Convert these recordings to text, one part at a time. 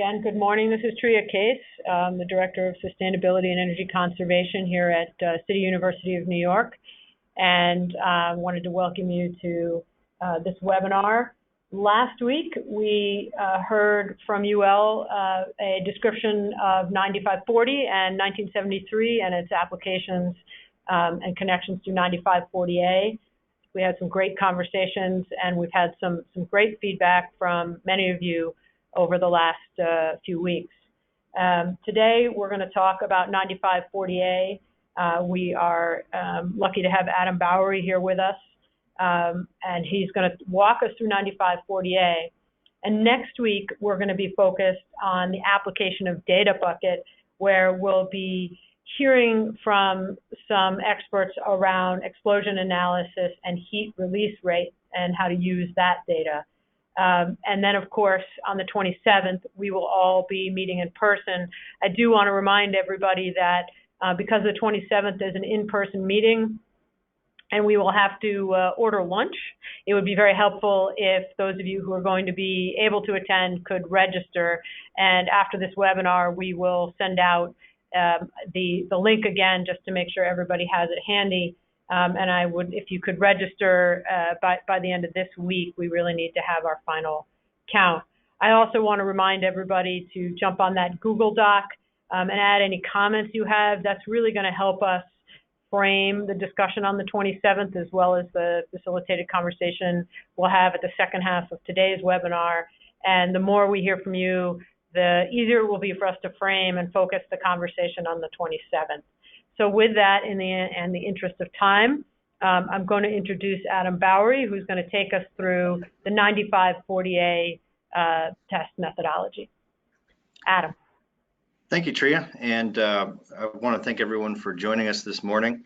Again, good morning. This is Tria Case, the Director of Sustainability and Energy Conservation here at City University of New York, and wanted to welcome you to this webinar. Last week, we heard from UL a description of 9540 and 1973 and its applications and connections to 9540A. We had some great conversations, and we've had some great feedback from many of you over the last few weeks. Today, we're going to talk about 9540A. We are lucky to have Adam Bowery here with us, and he's going to walk us through 9540A. And next week, we're going to be focused on the application of Data Bucket, where we'll be hearing from some experts around explosion analysis and heat release rate and how to use that data. And then, of course, on the 27th, we will all be meeting in person. I do want to remind everybody that because the 27th is an in-person meeting and we will have to order lunch, it would be very helpful if those of you who are going to be able to attend could register. And after this webinar, we will send out the link again just to make sure everybody has it handy. And I would, if you could register by the end of this week, we really need to have our final count. I also want to remind everybody to jump on that Google Doc and add any comments you have. That's really going to help us frame the discussion on the 27th, as well as the facilitated conversation we'll have at the second half of today's webinar. And the more we hear from you, the easier it will be for us to frame and focus the conversation on the 27th. So with that, in the interest of time, I'm going to introduce Adam Bowery, who's going to take us through the 9540A test methodology. Adam. Thank you, Tria, and I want to thank everyone for joining us this morning.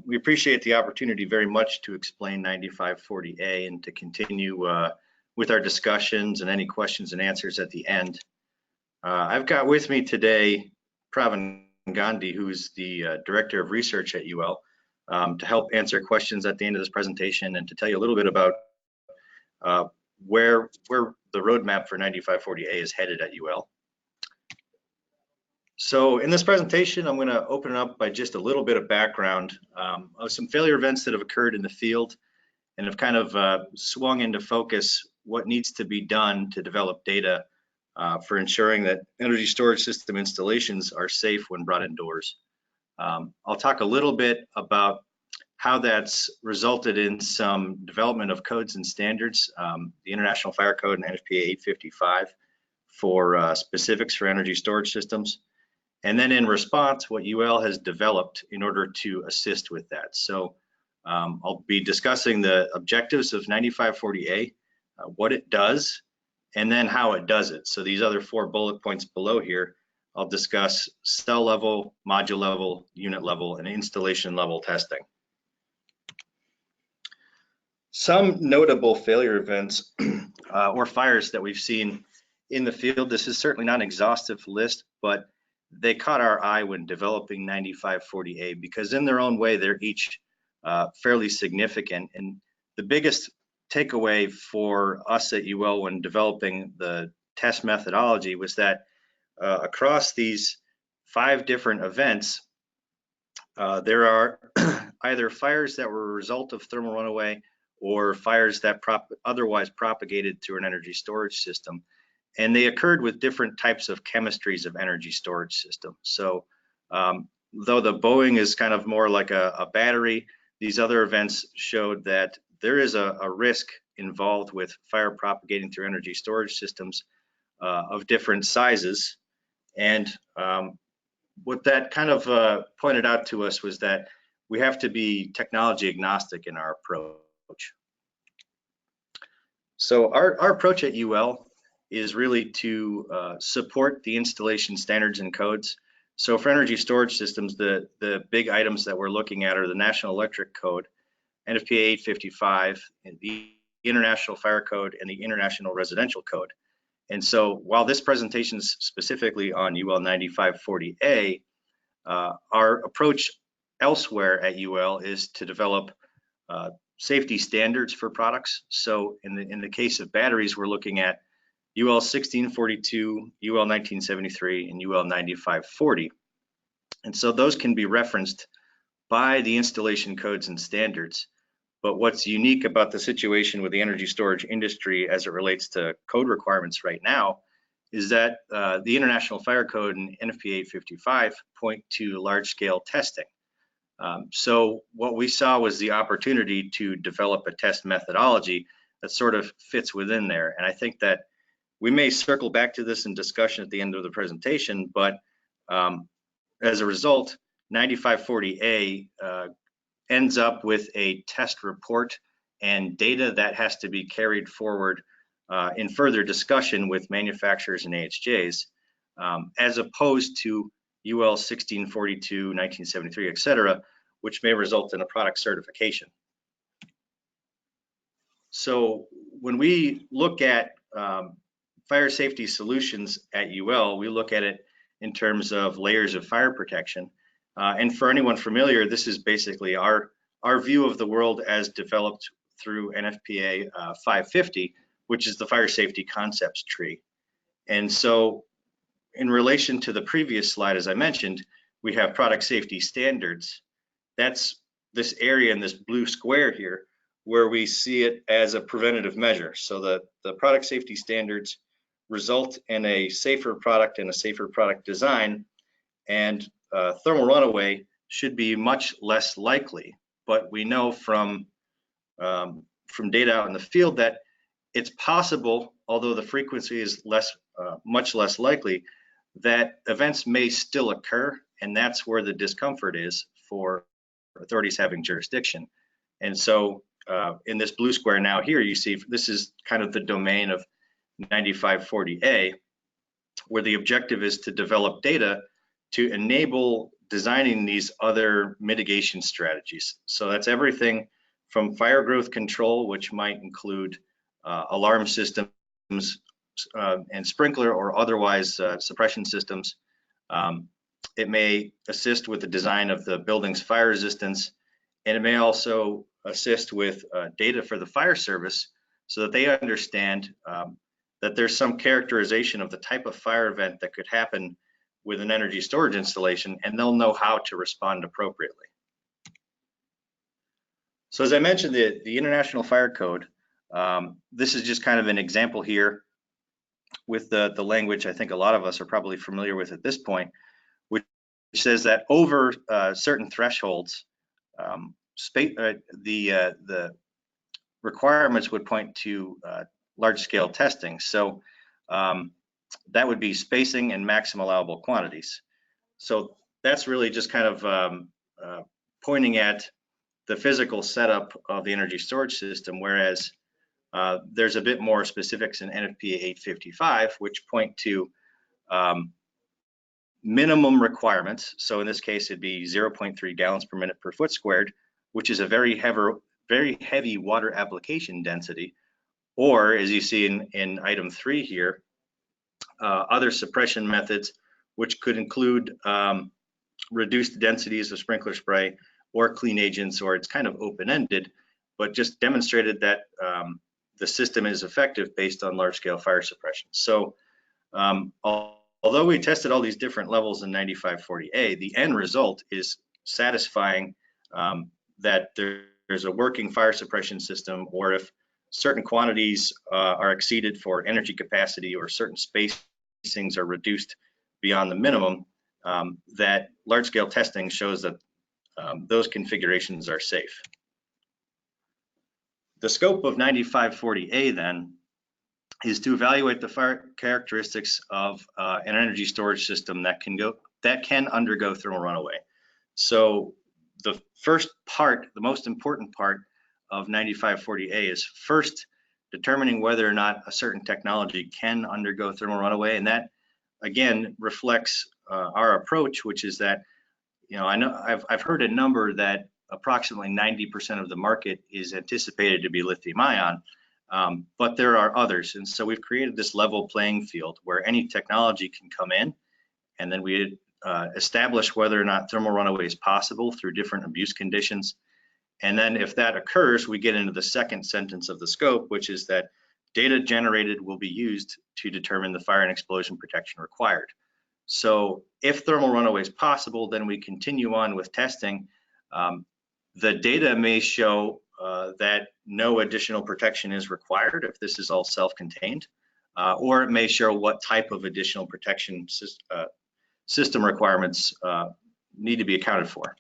We appreciate the opportunity very much to explain 9540A and to continue with our discussions and any questions and answers at the end. I've got with me today Pravin Gandhi, who's the Director of Research at UL, to help answer questions at the end of this presentation and to tell you a little bit about where the roadmap for 9540A is headed at UL. So in this presentation, I'm going to open it up by just a little bit of background of some failure events that have occurred in the field and have kind of swung into focus what needs to be done to develop data for ensuring that energy storage system installations are safe when brought indoors. I'll talk a little bit about how that's resulted in some development of codes and standards, the International Fire Code and NFPA 855 for specifics for energy storage systems. And then in response, what UL has developed in order to assist with that. So I'll be discussing the objectives of 9540A, what it does, and then how it does it. So these other 4 bullet points below here, I'll discuss cell level, module level, unit level, and installation level testing. Some notable failure events or fires that we've seen in the field, this is certainly not an exhaustive list, but they caught our eye when developing 9540A because in their own way, they're each fairly significant. And the biggest takeaway for us at UL when developing the test methodology was that across these 5 different events, there are either fires that were a result of thermal runaway or fires that otherwise propagated through an energy storage system. And they occurred with different types of chemistries of energy storage system. So though the Boeing is kind of more like a battery, these other events showed that there is a risk involved with fire propagating through energy storage systems of different sizes. And what that kind of pointed out to us was that we have to be technology agnostic in our approach. So our approach at UL is really to support the installation standards and codes. So for energy storage systems, the big items that we're looking at are the National Electric Code, NFPA 855, the International Fire Code, and the International Residential Code. And so while this presentation is specifically on UL 9540A, our approach elsewhere at UL is to develop safety standards for products. So in the case of batteries, we're looking at UL 1642, UL 1973, and UL 9540. And so those can be referenced by the installation codes and standards. But what's unique about the situation with the energy storage industry as it relates to code requirements right now is that the International Fire Code and NFPA 855 point to large-scale testing. So what we saw was the opportunity to develop a test methodology that sort of fits within there. And I think that we may circle back to this in discussion at the end of the presentation, but as a result, 9540A ends up with a test report and data that has to be carried forward in further discussion with manufacturers and AHJs, as opposed to UL 1642, 1973, et cetera, which may result in a product certification. So when we look at fire safety solutions at UL, we look at it in terms of layers of fire protection. And for anyone familiar, this is basically our view of the world as developed through NFPA 550, which is the fire safety concepts tree. And so in relation to the previous slide, as I mentioned, we have product safety standards. That's this area in this blue square here, where we see it as a preventative measure. So the product safety standards result in a safer product and a safer product design, and thermal runaway should be much less likely. But we know from data out in the field that it's possible, although the frequency is much less likely, that events may still occur, and that's where the discomfort is for authorities having jurisdiction. And so in this blue square now here, you see this is kind of the domain of 9540A, where the objective is to develop data to enable designing these other mitigation strategies. So that's everything from fire growth control, which might include alarm systems and sprinkler or otherwise suppression systems. It may assist with the design of the building's fire resistance, and it may also assist with data for the fire service so that they understand that there's some characterization of the type of fire event that could happen with an energy storage installation, and they'll know how to respond appropriately. So as I mentioned, the International Fire Code, this is just kind of an example here with the language I think a lot of us are probably familiar with at this point, which says that over certain thresholds, the requirements would point to large-scale testing. So that would be spacing and maximum allowable quantities. So that's really just kind of pointing at the physical setup of the energy storage system, whereas there's a bit more specifics in NFPA 855, which point to minimum requirements. So in this case, it'd be 0.3 gallons per minute per foot squared, which is a very heavy water application density. Or as you see in item 3 here, other suppression methods, which could include reduced densities of sprinkler spray or clean agents, or it's kind of open-ended, but just demonstrated that the system is effective based on large-scale fire suppression. So although we tested all these different levels in 9540A, the end result is satisfying that there's a working fire suppression system, or if certain quantities are exceeded for energy capacity or certain spacings are reduced beyond the minimum, that large-scale testing shows that those configurations are safe. The scope of 9540A then is to evaluate the fire characteristics of an energy storage system that can undergo thermal runaway. So the first part, the most important part of 9540A is first determining whether or not a certain technology can undergo thermal runaway, and that again reflects our approach, which is that, you know, I know I've heard a number that approximately 90% of the market is anticipated to be lithium ion, but there are others, and so we've created this level playing field where any technology can come in, and then we establish whether or not thermal runaway is possible through different abuse conditions. And then if that occurs, we get into the second sentence of the scope, which is that data generated will be used to determine the fire and explosion protection required. So if thermal runaway is possible, then we continue on with testing. The data may show that no additional protection is required if this is all self-contained, or it may show what type of additional protection system requirements need to be accounted for.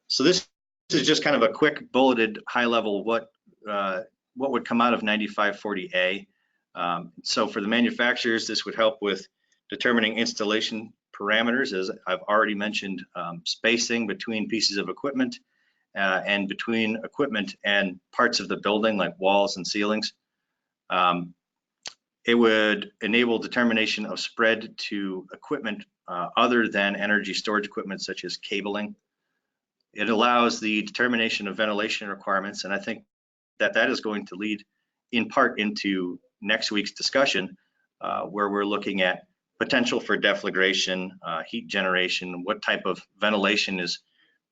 So this is just kind of a quick bulleted high level what would come out of 9540A. So for the manufacturers, this would help with determining installation parameters, as I've already mentioned, spacing between pieces of equipment and between equipment and parts of the building like walls and ceilings. It would enable determination of spread to equipment other than energy storage equipment such as cabling. It allows the determination of ventilation requirements, and I think that that is going to lead in part into next week's discussion where we're looking at potential for deflagration, heat generation, what type of ventilation is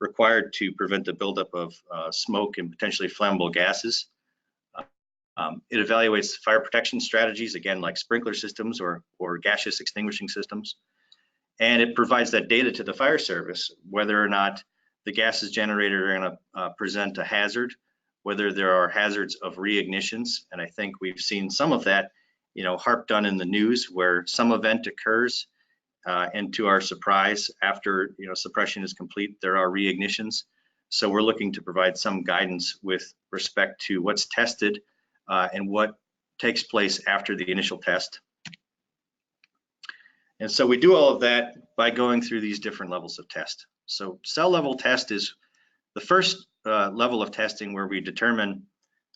required to prevent the buildup of smoke and potentially flammable gases. It evaluates fire protection strategies, again, like sprinkler systems or gaseous extinguishing systems. And it provides that data to the fire service, whether or not the gases generated are going to present a hazard, whether there are hazards of reignitions. And I think we've seen some of that, harped on in the news where some event occurs and to our surprise, after suppression is complete, there are reignitions. So we're looking to provide some guidance with respect to what's tested and what takes place after the initial test. And so we do all of that by going through these different levels of test. So cell level test is the first level of testing where we determine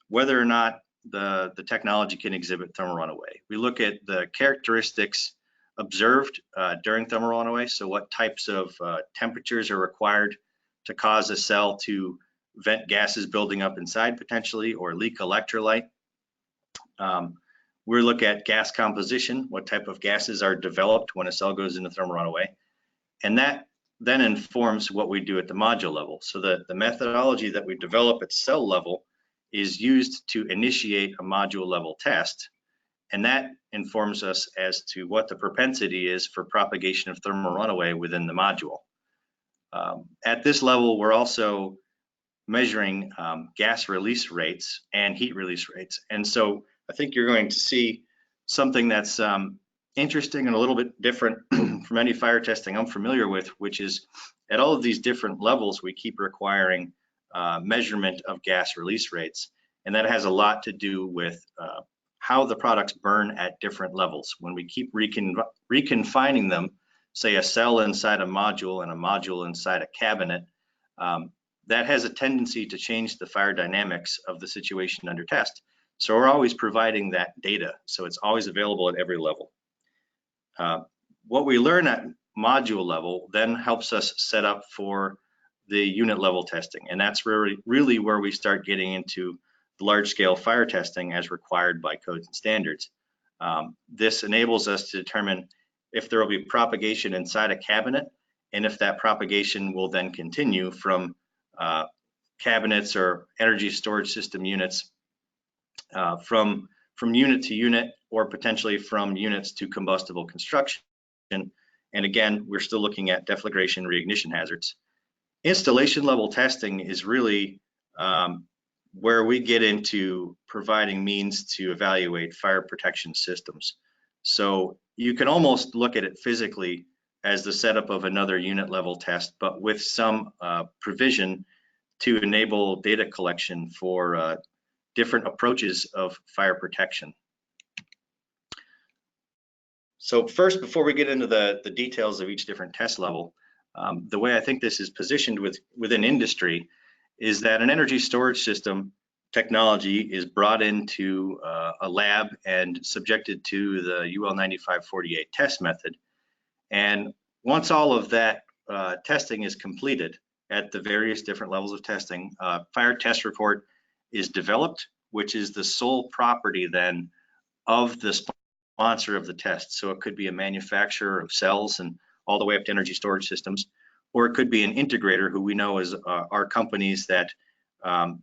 whether or not the technology can exhibit thermal runaway. We look at the characteristics observed during thermal runaway. So what types of temperatures are required to cause a cell to vent gases building up inside potentially or leak electrolyte. We look at gas composition, what type of gases are developed when a cell goes into thermal runaway. And that then informs what we do at the module level. So the methodology that we develop at cell level is used to initiate a module level test. And that informs us as to what the propensity is for propagation of thermal runaway within the module. At this level, we're also measuring gas release rates and heat release rates. And so I think you're going to see something that's interesting and a little bit different from any fire testing I'm familiar with, which is at all of these different levels, we keep requiring measurement of gas release rates. And that has a lot to do with how the products burn at different levels. When we keep reconfining them, say a cell inside a module and a module inside a cabinet, that has a tendency to change the fire dynamics of the situation under test. So we're always providing that data, so it's always available at every level. What we learn at module level then helps us set up for the unit level testing, and that's really where we start getting into the large-scale fire testing as required by codes and standards. This enables us to determine if there will be propagation inside a cabinet, and if that propagation will then continue from cabinets or energy storage system units, from unit to unit, or potentially from units to combustible construction. And again, we're still looking at deflagration, reignition hazards. Installation level testing is really where we get into providing means to evaluate fire protection systems. So you can almost look at it physically as the setup of another unit level test, but with some provision to enable data collection for different approaches of fire protection. So first, before we get into the details of each different test level, the way I think this is positioned within industry is that an energy storage system technology is brought into a lab and subjected to the UL 9548 test method. And once all of that testing is completed at the various different levels of testing, fire test report is developed, which is the sole property then of the sponsor of the test. So it could be a manufacturer of cells and all the way up to energy storage systems, or it could be an integrator who we know is our companies that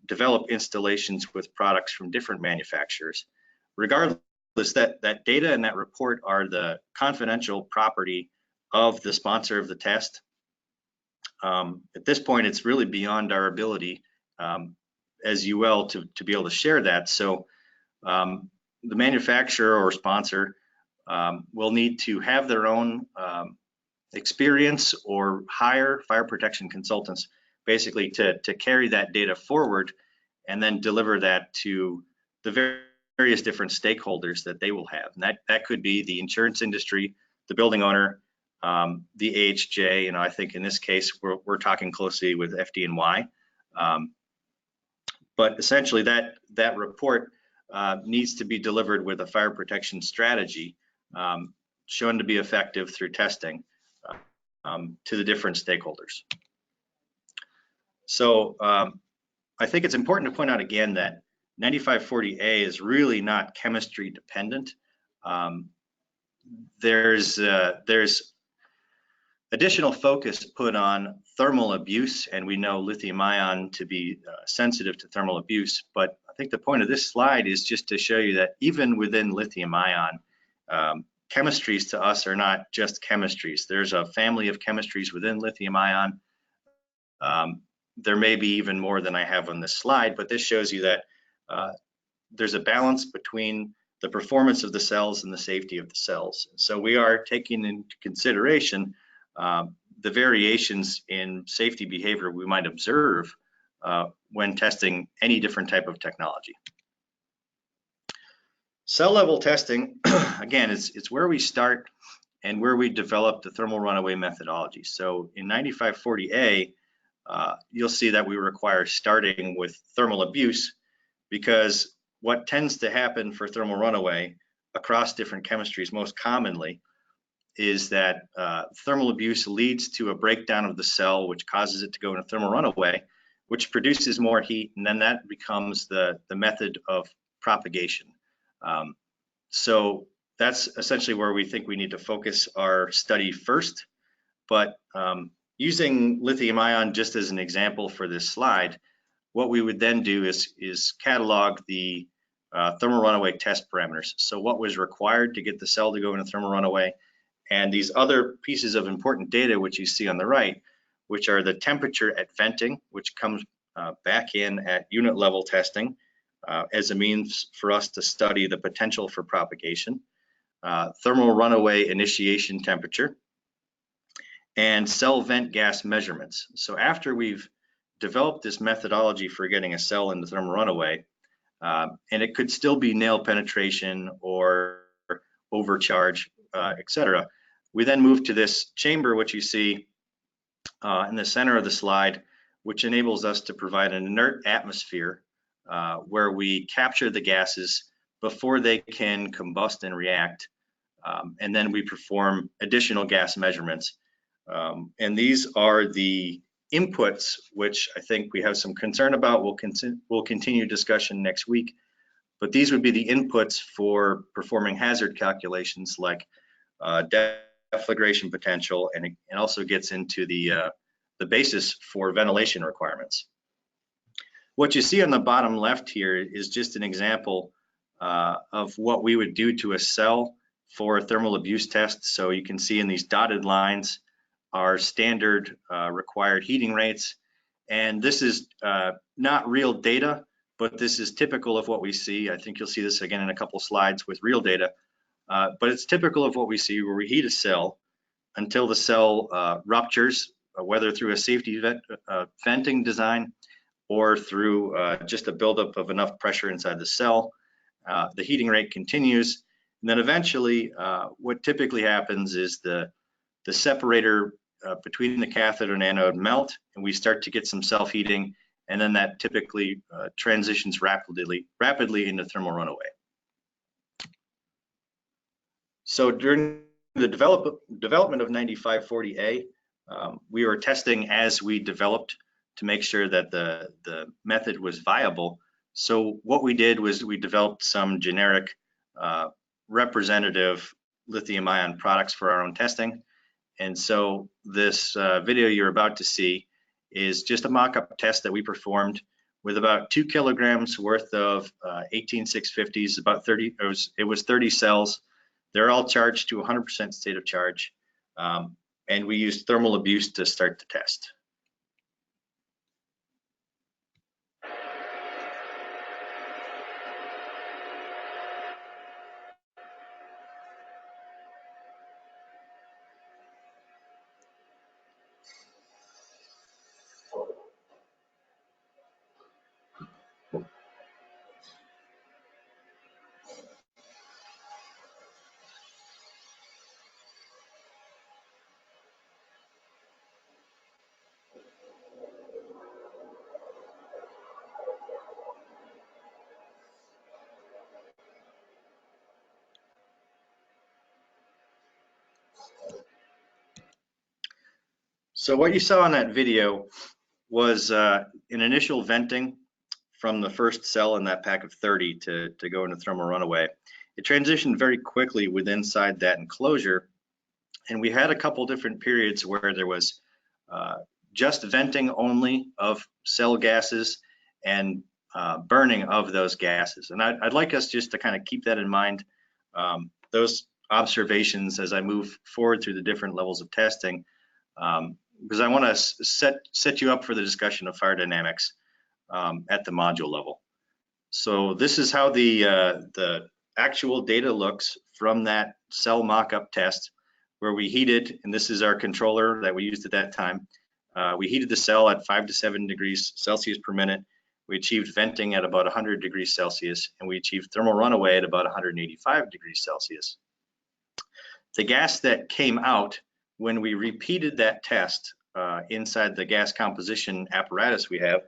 develop installations with products from different manufacturers. Regardless, that data and that report are the confidential property of the sponsor of the test. At this point, it's really beyond our ability as UL to be able to share that. So the manufacturer or sponsor will need to have their own experience or hire fire protection consultants basically to carry that data forward and then deliver that to the various different stakeholders that they will have. And that could be the insurance industry, the building owner, the AHJ. You know, I think in this case, we're talking closely with FD&Y. But essentially that report needs to be delivered with a fire protection strategy shown to be effective through testing to the different stakeholders. So I think it's important to point out again that 9540A is really not chemistry dependent. There's additional focus put on thermal abuse, and we know lithium ion to be sensitive to thermal abuse. But I think the point of this slide is just to show you that even within lithium ion, chemistries to us are not just chemistries. There's a family of chemistries within lithium ion. There may be even more than I have on this slide, but this shows you that there's a balance between the performance of the cells and the safety of the cells. So we are taking into consideration the variations in safety behavior we might observe when testing any different type of technology. Cell level testing, again, it's where we start and where we develop the thermal runaway methodology. So in 9540A, you'll see that we require starting with thermal abuse, because what tends to happen for thermal runaway across different chemistries most commonly is that thermal abuse leads to a breakdown of the cell, which causes it to go into thermal runaway, which produces more heat, and then that becomes the method of propagation. So that's essentially where we think we need to focus our study first. But using lithium ion just as an example for this slide, what we would then do is catalog the thermal runaway test parameters. So what was required to get the cell to go into thermal runaway, and these other pieces of important data which you see on the right, which are the temperature at venting, which comes back in at unit level testing as a means for us to study the potential for propagation, thermal runaway initiation temperature, and cell vent gas measurements. So after we've developed this methodology for getting a cell into thermal runaway, and it could still be nail penetration or overcharge, etc. We then move to this chamber, which you see in the center of the slide, which enables us to provide an inert atmosphere where we capture the gases before they can combust and react, and then we perform additional gas measurements. And these are the inputs, which I think we have some concern about. We'll continue discussion next week, but these would be the inputs for performing hazard calculations like deflagration potential, and it also gets into the basis for ventilation requirements. What you see on the bottom left here is just an example of what we would do to a cell for a thermal abuse test. So you can see in these dotted lines are standard required heating rates. And this is not real data, but this is typical of what we see. I think you'll see this again in a couple slides with real data. But it's typical of what we see where we heat a cell until the cell ruptures, whether through a safety venting design or through just a buildup of enough pressure inside the cell. The heating rate continues. And then eventually, what typically happens is the separator between the cathode and anode melt, and we start to get some self-heating, and then that typically transitions rapidly into thermal runaway. So during the development of 9540A, we were testing as we developed to make sure that the method was viable. So what we did was we developed some generic representative lithium ion products for our own testing. And so this video you're about to see is just a mock-up test that we performed with about 2 kilograms worth of 18650s, about 30, it was 30 cells. They're all charged to 100% state of charge. And we used thermal abuse to start the test. So what you saw in that video was an initial venting from the first cell in that pack of 30 to go into thermal runaway. It transitioned very quickly with inside that enclosure, and we had a couple different periods where there was just venting only of cell gases and burning of those gases. And I'd like us just to kind of keep that in mind, those observations as I move forward through the different levels of testing, because I want to set you up for the discussion of fire dynamics at the module level. So this is how the actual data looks from that cell mock-up test where we heated, and this is our controller that we used at that time. We heated the cell at 5 to 7 degrees Celsius per minute. We achieved venting at about 100 degrees Celsius, and we achieved thermal runaway at about 185 degrees Celsius. The gas that came out when we repeated that test inside the gas composition apparatus we have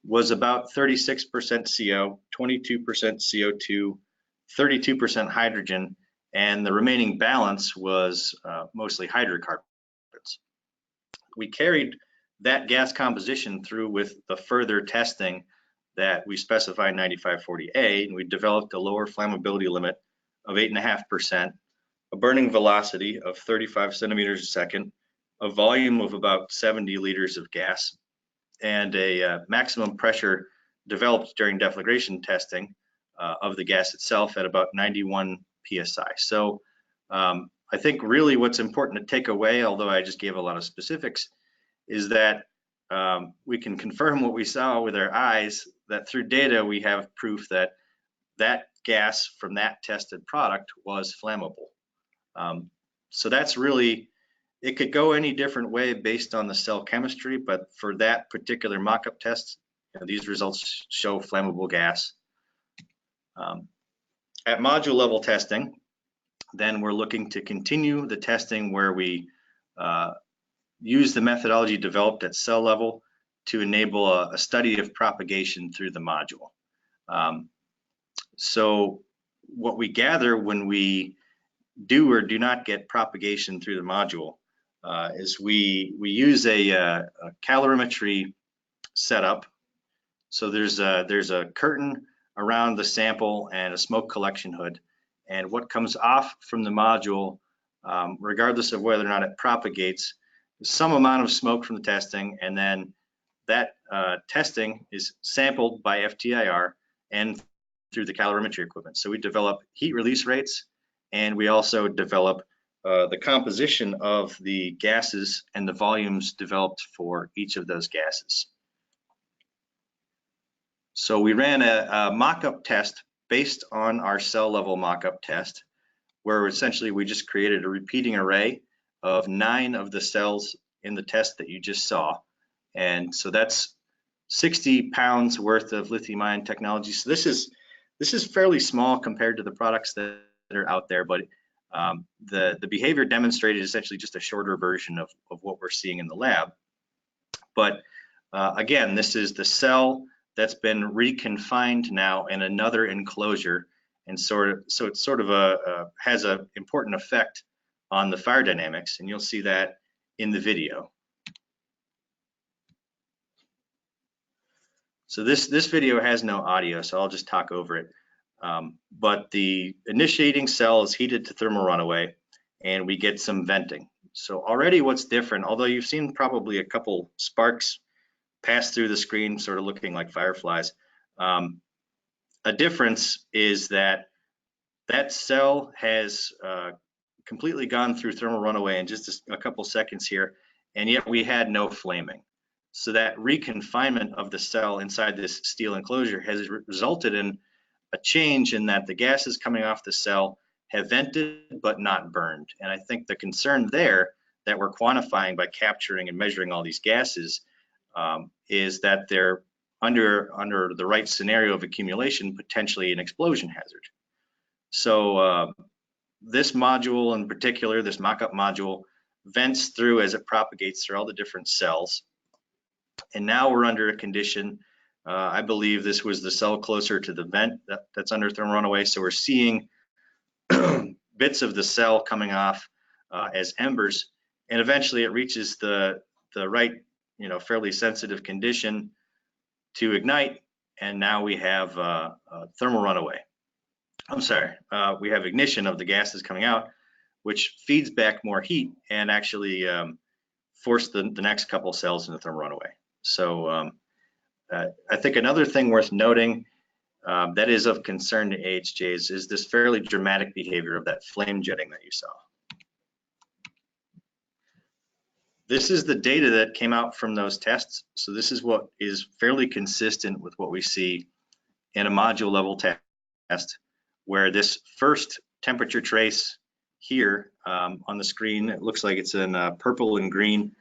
was about 36% CO, 22% CO2, 32% hydrogen, and the remaining balance was mostly hydrocarbons. We carried that gas composition through with the further testing that we specified in 9540A, and we developed a lower flammability limit of 8.5%, a burning velocity of 35 centimeters a second, a volume of about 70 liters of gas, and a maximum pressure developed during deflagration testing of the gas itself at about 91 psi. So I think really what's important to take away, although I just gave a lot of specifics, is that we can confirm what we saw with our eyes, that through data we have proof that that gas from that tested product was flammable. So that's really, it could go any different way based on the cell chemistry, but for that particular mock-up test, these results show flammable gas. At module level testing, then we're looking to continue the testing where we use the methodology developed at cell level to enable a study of propagation through the module. So what we gather when we do or do not get propagation through the module is we use a calorimetry setup. So there's a curtain around the sample and a smoke collection hood, and what comes off from the module, regardless of whether or not it propagates, some amount of smoke from the testing, and then that testing is sampled by FTIR and through the calorimetry equipment. So we develop heat release rates, and we also develop the composition of the gases and the volumes developed for each of those gases. So we ran a mock-up test based on our cell level mock-up test, where essentially we just created a repeating array of 9 of the cells in the test that you just saw. And so that's 60 pounds worth of lithium-ion technology. So this is fairly small compared to the products that are out there, but the behavior demonstrated is essentially just a shorter version of what we're seeing in the lab. But again, this is the cell that's been reconfined now in another enclosure, and so it sort of has an important effect on the fire dynamics, and you'll see that in the video. So this video has no audio, so I'll just talk over it. But the initiating cell is heated to thermal runaway, and we get some venting. So already what's different, although you've seen probably a couple sparks pass through the screen, sort of looking like fireflies. A difference is that that cell has completely gone through thermal runaway in just a couple seconds here, and yet we had no flaming. So that reconfinement of the cell inside this steel enclosure has resulted in a change in that the gases coming off the cell have vented but not burned. And I think the concern there that we're quantifying by capturing and measuring all these gases is that they're under the right scenario of accumulation, potentially an explosion hazard. So this module in particular, this mock-up module, vents through as it propagates through all the different cells. And now we're under a condition, I believe this was the cell closer to the vent that's under thermal runaway. So we're seeing bits of the cell coming off as embers, and eventually it reaches the right, fairly sensitive condition to ignite, and now we have thermal runaway. I'm sorry, we have ignition of the gases coming out, which feeds back more heat and actually force the next couple cells into thermal runaway. So I think another thing worth noting that is of concern to AHJs is this fairly dramatic behavior of that flame jetting that you saw. This is the data that came out from those tests. So this is what is fairly consistent with what we see in a module level test, where this first temperature trace here on the screen, it looks like it's in purple and green.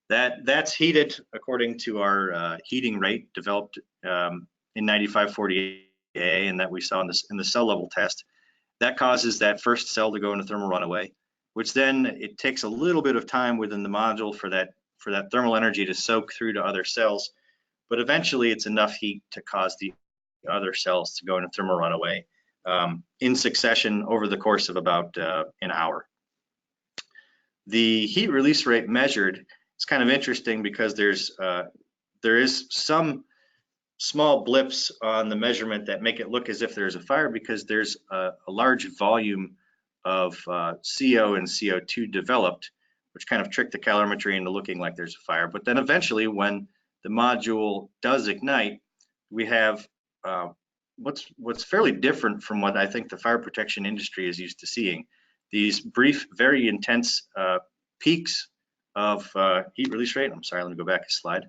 That's heated according to our heating rate developed in 9548A and that we saw in the cell level test. That causes that first cell to go into thermal runaway, which then it takes a little bit of time within the module for that thermal energy to soak through to other cells, but eventually it's enough heat to cause the other cells to go into thermal runaway in succession over the course of about an hour. The heat release rate measured is kind of interesting because there is some small blips on the measurement that make it look as if there's a fire because there's a large volume of CO and CO2 developed, which kind of tricked the calorimetry into looking like there's a fire. But then eventually when the module does ignite, we have what's fairly different from what I think the fire protection industry is used to seeing. These brief, very intense peaks of heat release rate. I'm sorry, let me go back a slide.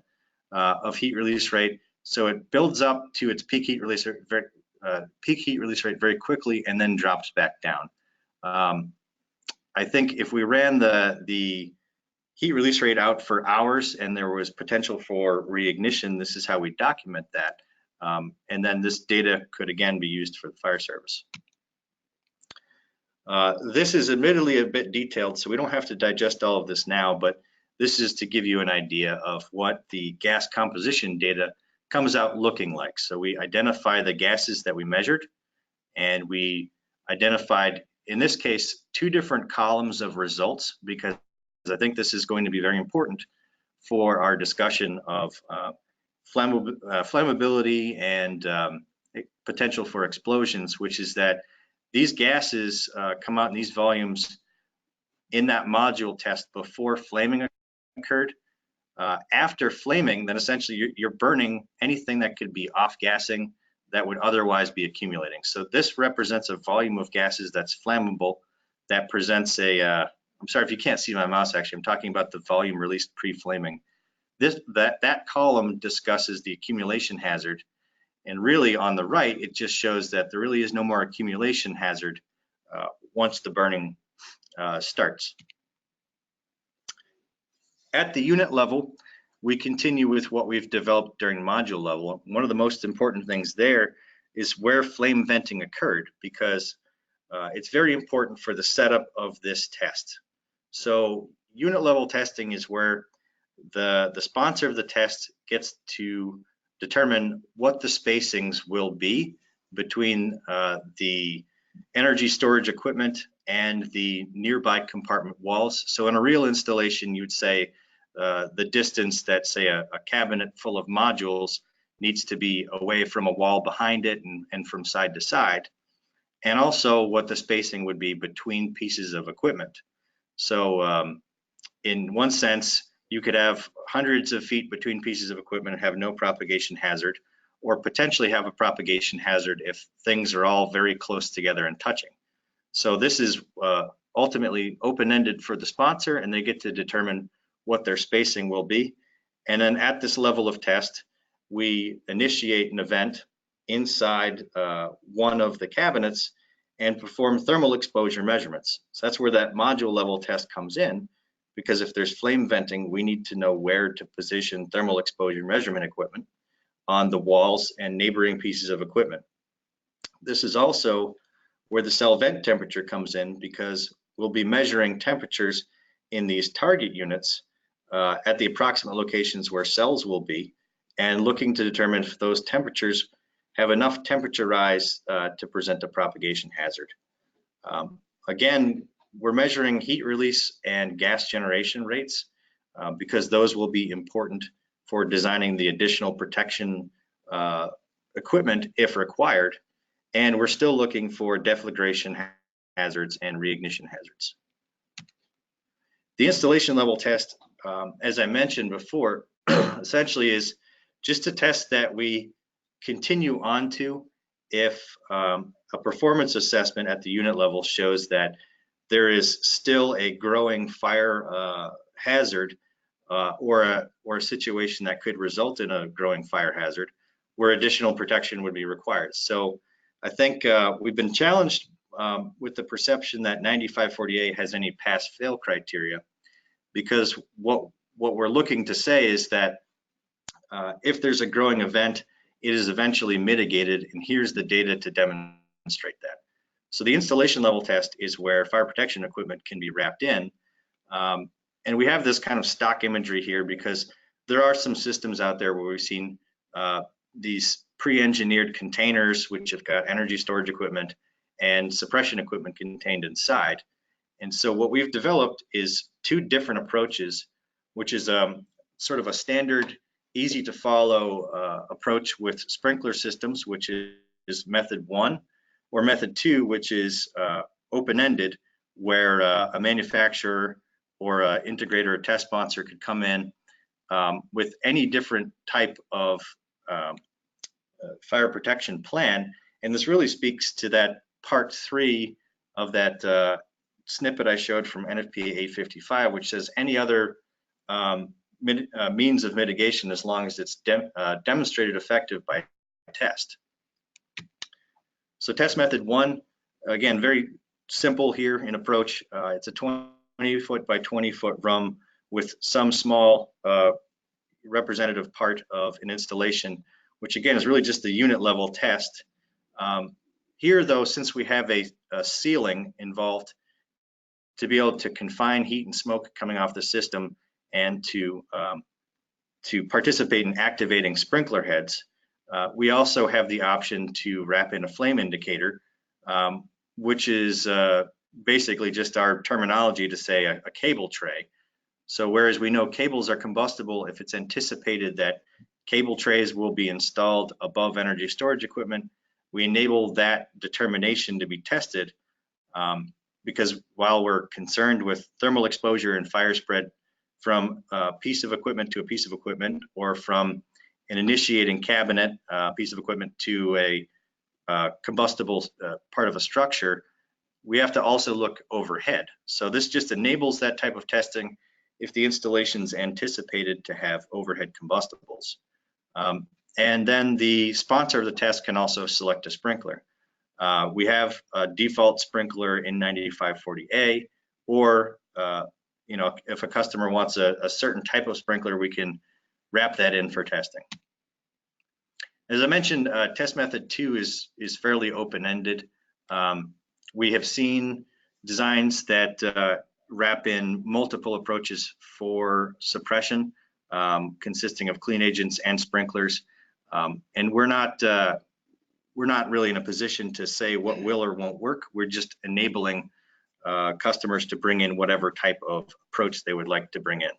Of heat release rate. So it builds up to its peak heat release rate very quickly and then drops back down. I think if we ran the heat release rate out for hours and there was potential for reignition, this is how we document that. And then this data could again be used for the fire service. This is admittedly a bit detailed, so we don't have to digest all of this now, but this is to give you an idea of what the gas composition data comes out looking like. So we identify the gases that we measured, and we identified, in this case, 2 different columns of results, because I think this is going to be very important for our discussion of flammability and potential for explosions, which is that these gases come out in these volumes in that module test before flaming occurred. After flaming, then essentially you're burning anything that could be off-gassing that would otherwise be accumulating. So this represents a volume of gases that's flammable that presents a, I'm sorry if you can't see my mouse actually, I'm talking about the volume released pre-flaming. That column discusses the accumulation hazard, and really on the right, it just shows that there really is no more accumulation hazard once the burning starts. At the unit level, we continue with what we've developed during module level. One of the most important things there is where flame venting occurred, because it's very important for the setup of this test. So unit level testing is where the sponsor of the test gets to determine what the spacings will be between the energy storage equipment and the nearby compartment walls. So in a real installation, you'd say the distance that, say, a cabinet full of modules needs to be away from a wall behind it and from side to side, and also what the spacing would be between pieces of equipment. So in one sense, you could have hundreds of feet between pieces of equipment and have no propagation hazard, or potentially have a propagation hazard if things are all very close together and touching. So this is ultimately open-ended for the sponsor, and they get to determine what their spacing will be. And then at this level of test, we initiate an event inside one of the cabinets and perform thermal exposure measurements. So that's where that module level test comes in, because if there's flame venting, we need to know where to position thermal exposure measurement equipment on the walls and neighboring pieces of equipment. This is also where the cell vent temperature comes in, because we'll be measuring temperatures in these target units at the approximate locations where cells will be, and looking to determine if those temperatures have enough temperature rise to present a propagation hazard. Again, we're measuring heat release and gas generation rates because those will be important for designing the additional protection equipment if required. And we're still looking for deflagration hazards and reignition hazards. The installation level test, as I mentioned before, essentially is just to test that we continue on to if a performance assessment at the unit level shows that there is still a growing fire hazard or a situation that could result in a growing fire hazard where additional protection would be required. So I think we've been challenged with the perception that 9540A has any pass-fail criteria, because what we're looking to say is that if there's a growing event, it is eventually mitigated, and here's the data to demonstrate that. So the installation level test is where fire protection equipment can be wrapped in. And we have this kind of stock imagery here because there are some systems out there where we've seen these pre-engineered containers which have got energy storage equipment and suppression equipment contained inside. And so what we've developed is two different approaches, which is sort of a standard, easy to follow approach with sprinkler systems, which is method 1, or method 2, which is open-ended, where a manufacturer or an integrator or test sponsor could come in with any different type of fire protection plan. And this really speaks to that part 3 of that snippet I showed from NFPA 855, which says any other means of mitigation as long as it's demonstrated effective by test. So test method 1, again, very simple here in approach. It's a 20-foot by 20-foot room with some small representative part of an installation, which again is really just the unit level test. Here though, since we have a ceiling involved to be able to confine heat and smoke coming off the system and to participate in activating sprinkler heads, we also have the option to wrap in a flame indicator, which is basically just our terminology to say a cable tray. So whereas we know cables are combustible, if it's anticipated that cable trays will be installed above energy storage equipment, we enable that determination to be tested, because while we're concerned with thermal exposure and fire spread from a piece of equipment to a piece of equipment, or from an initiating cabinet piece of equipment to a combustible part of a structure, we have to also look overhead. So this just enables that type of testing if the installation's anticipated to have overhead combustibles. And then the sponsor of the test can also select a sprinkler. We have a default sprinkler in 9540A, or if a customer wants a certain type of sprinkler, we can wrap that in for testing. As I mentioned, test method 2 is fairly open-ended. We have seen designs that wrap in multiple approaches for suppression, consisting of clean agents and sprinklers, and we're not really in a position to say what will or won't work. We're just enabling customers to bring in whatever type of approach they would like to bring in.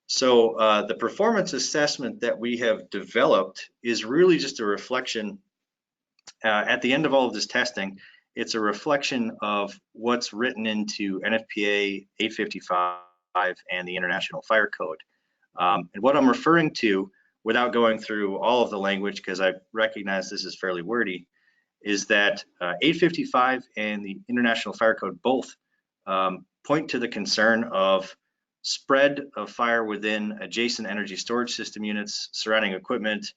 So the performance assessment that we have developed is really just a reflection, at the end of all of this testing, it's a reflection of what's written into NFPA 855 and the International Fire Code. And what I'm referring to, without going through all of the language, because I recognize this is fairly wordy, is that 855 and the International Fire Code both point to the concern of spread of fire within adjacent energy storage system units, surrounding equipment,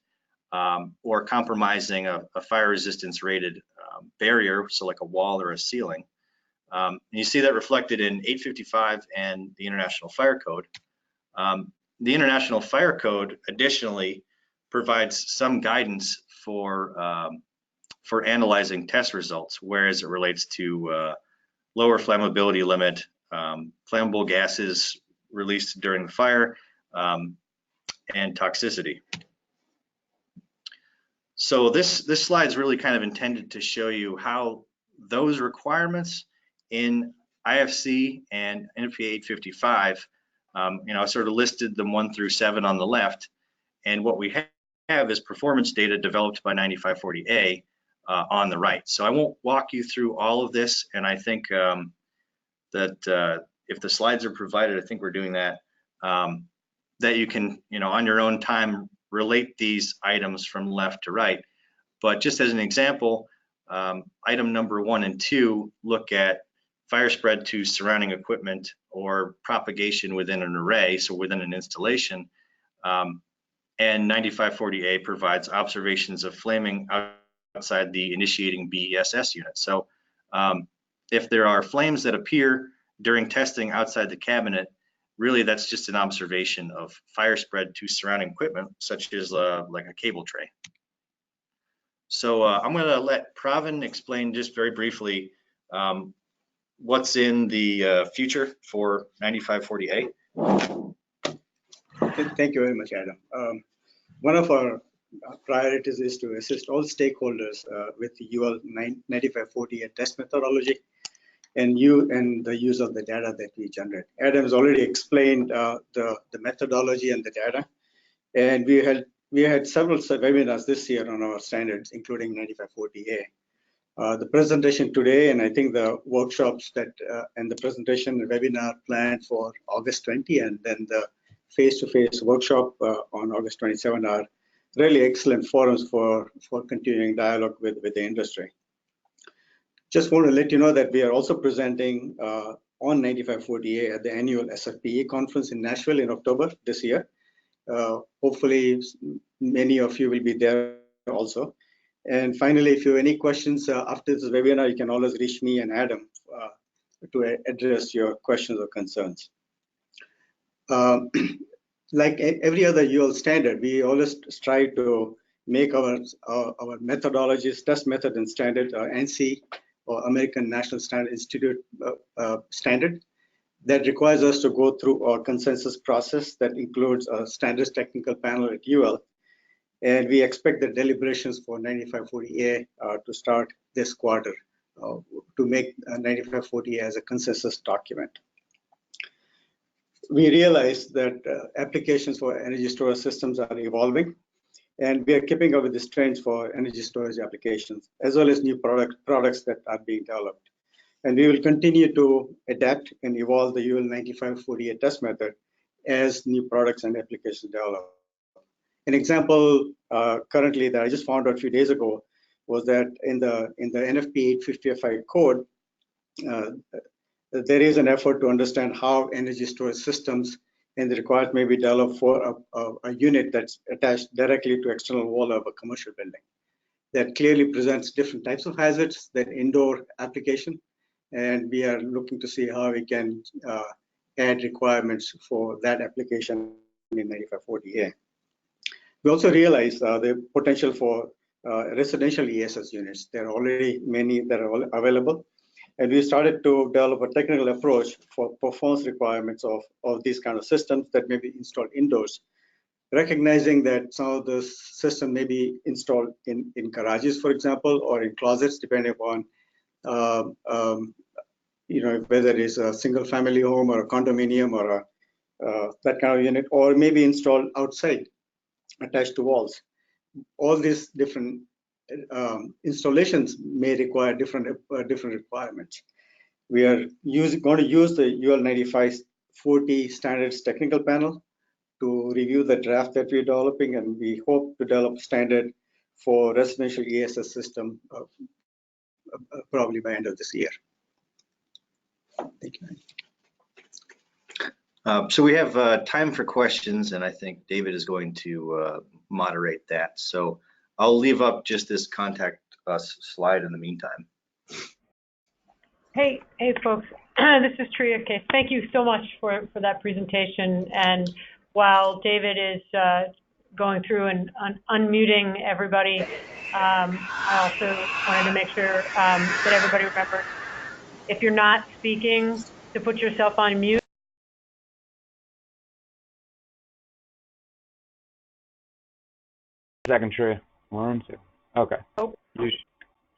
or compromising a fire resistance rated barrier, so like a wall or a ceiling. And you see that reflected in 855 and the International Fire Code. The International Fire Code additionally provides some guidance for analyzing test results, whereas it relates to lower flammability limit, flammable gases released during the fire, and toxicity. So this slide is really kind of intended to show you how those requirements in IFC and NFPA 855, I sort of listed them 1 through 7 on the left, and what we have is performance data developed by 9540A on the right. So I won't walk you through all of this, and I think that if the slides are provided, I think we're doing that, that you can, on your own time, relate these items from left to right. But just as an example, item number 1 and 2 look at fire spread to surrounding equipment or propagation within an array, so within an installation. And 9540A provides observations of flaming outside the initiating BESS unit. So if there are flames that appear during testing outside the cabinet, really that's just an observation of fire spread to surrounding equipment, such as like a cable tray. So I'm going to let Pravin explain just very briefly what's in the future for 9540A. Thank you very much, Adam. One of our priorities is to assist all stakeholders with the UL 9540A test methodology and the use of the data that we generate. Adam has already explained the methodology and the data, and we had several webinars this year on our standards, including 9540A. The presentation today, and I think the workshops and the presentation and webinar planned for August 20, and then the face-to-face workshop on August 27 are really excellent forums for continuing dialogue with the industry. Just want to let you know that we are also presenting on 9540A at the annual SFPE conference in Nashville in October this year. Hopefully, many of you will be there also. And finally, if you have any questions after this webinar, you can always reach me and Adam to address your questions or concerns. Like every other UL standard, we always strive to make our methodologies, test method and standard, ANSI, or American National Standard Institute standard, that requires us to go through our consensus process that includes a standards technical panel at UL. And we expect the deliberations for 9540A to start this quarter to make 9540A as a consensus document. We realize that applications for energy storage systems are evolving, and we are keeping up with these trends for energy storage applications, as well as new products that are being developed. And we will continue to adapt and evolve the UL 9540A test method as new products and applications develop. An example currently that I just found out a few days ago was that in the NFPA 855 code, there is an effort to understand how energy storage systems and the requirements may be developed for a unit that's attached directly to external wall of a commercial building. That clearly presents different types of hazards than indoor application, and we are looking to see how we can add requirements for that application in 9540A. We also realize the potential for residential ESS units. There are already many that are available. And we started to develop a technical approach for performance requirements of these kind of systems that may be installed indoors, recognizing that some of the system may be installed in garages, for example, or in closets, depending upon whether it's a single family home or a condominium or that kind of unit, or maybe installed outside, attached to walls. All these different installations may require different requirements. We are going to use the UL 40 standards technical panel to review the draft that we're developing, and we hope to develop a standard for residential ESS system probably by end of this year. Thank you. So we have time for questions, and I think David is going to moderate that. So I'll leave up just this contact us slide in the meantime. Hey folks, this is Tria Case. Thank you so much for that presentation. And while David is going through and unmuting everybody, I also wanted to make sure that everybody remembers, if you're not speaking, to put yourself on mute. Second, Tria. 1, 2. Okay. Oh.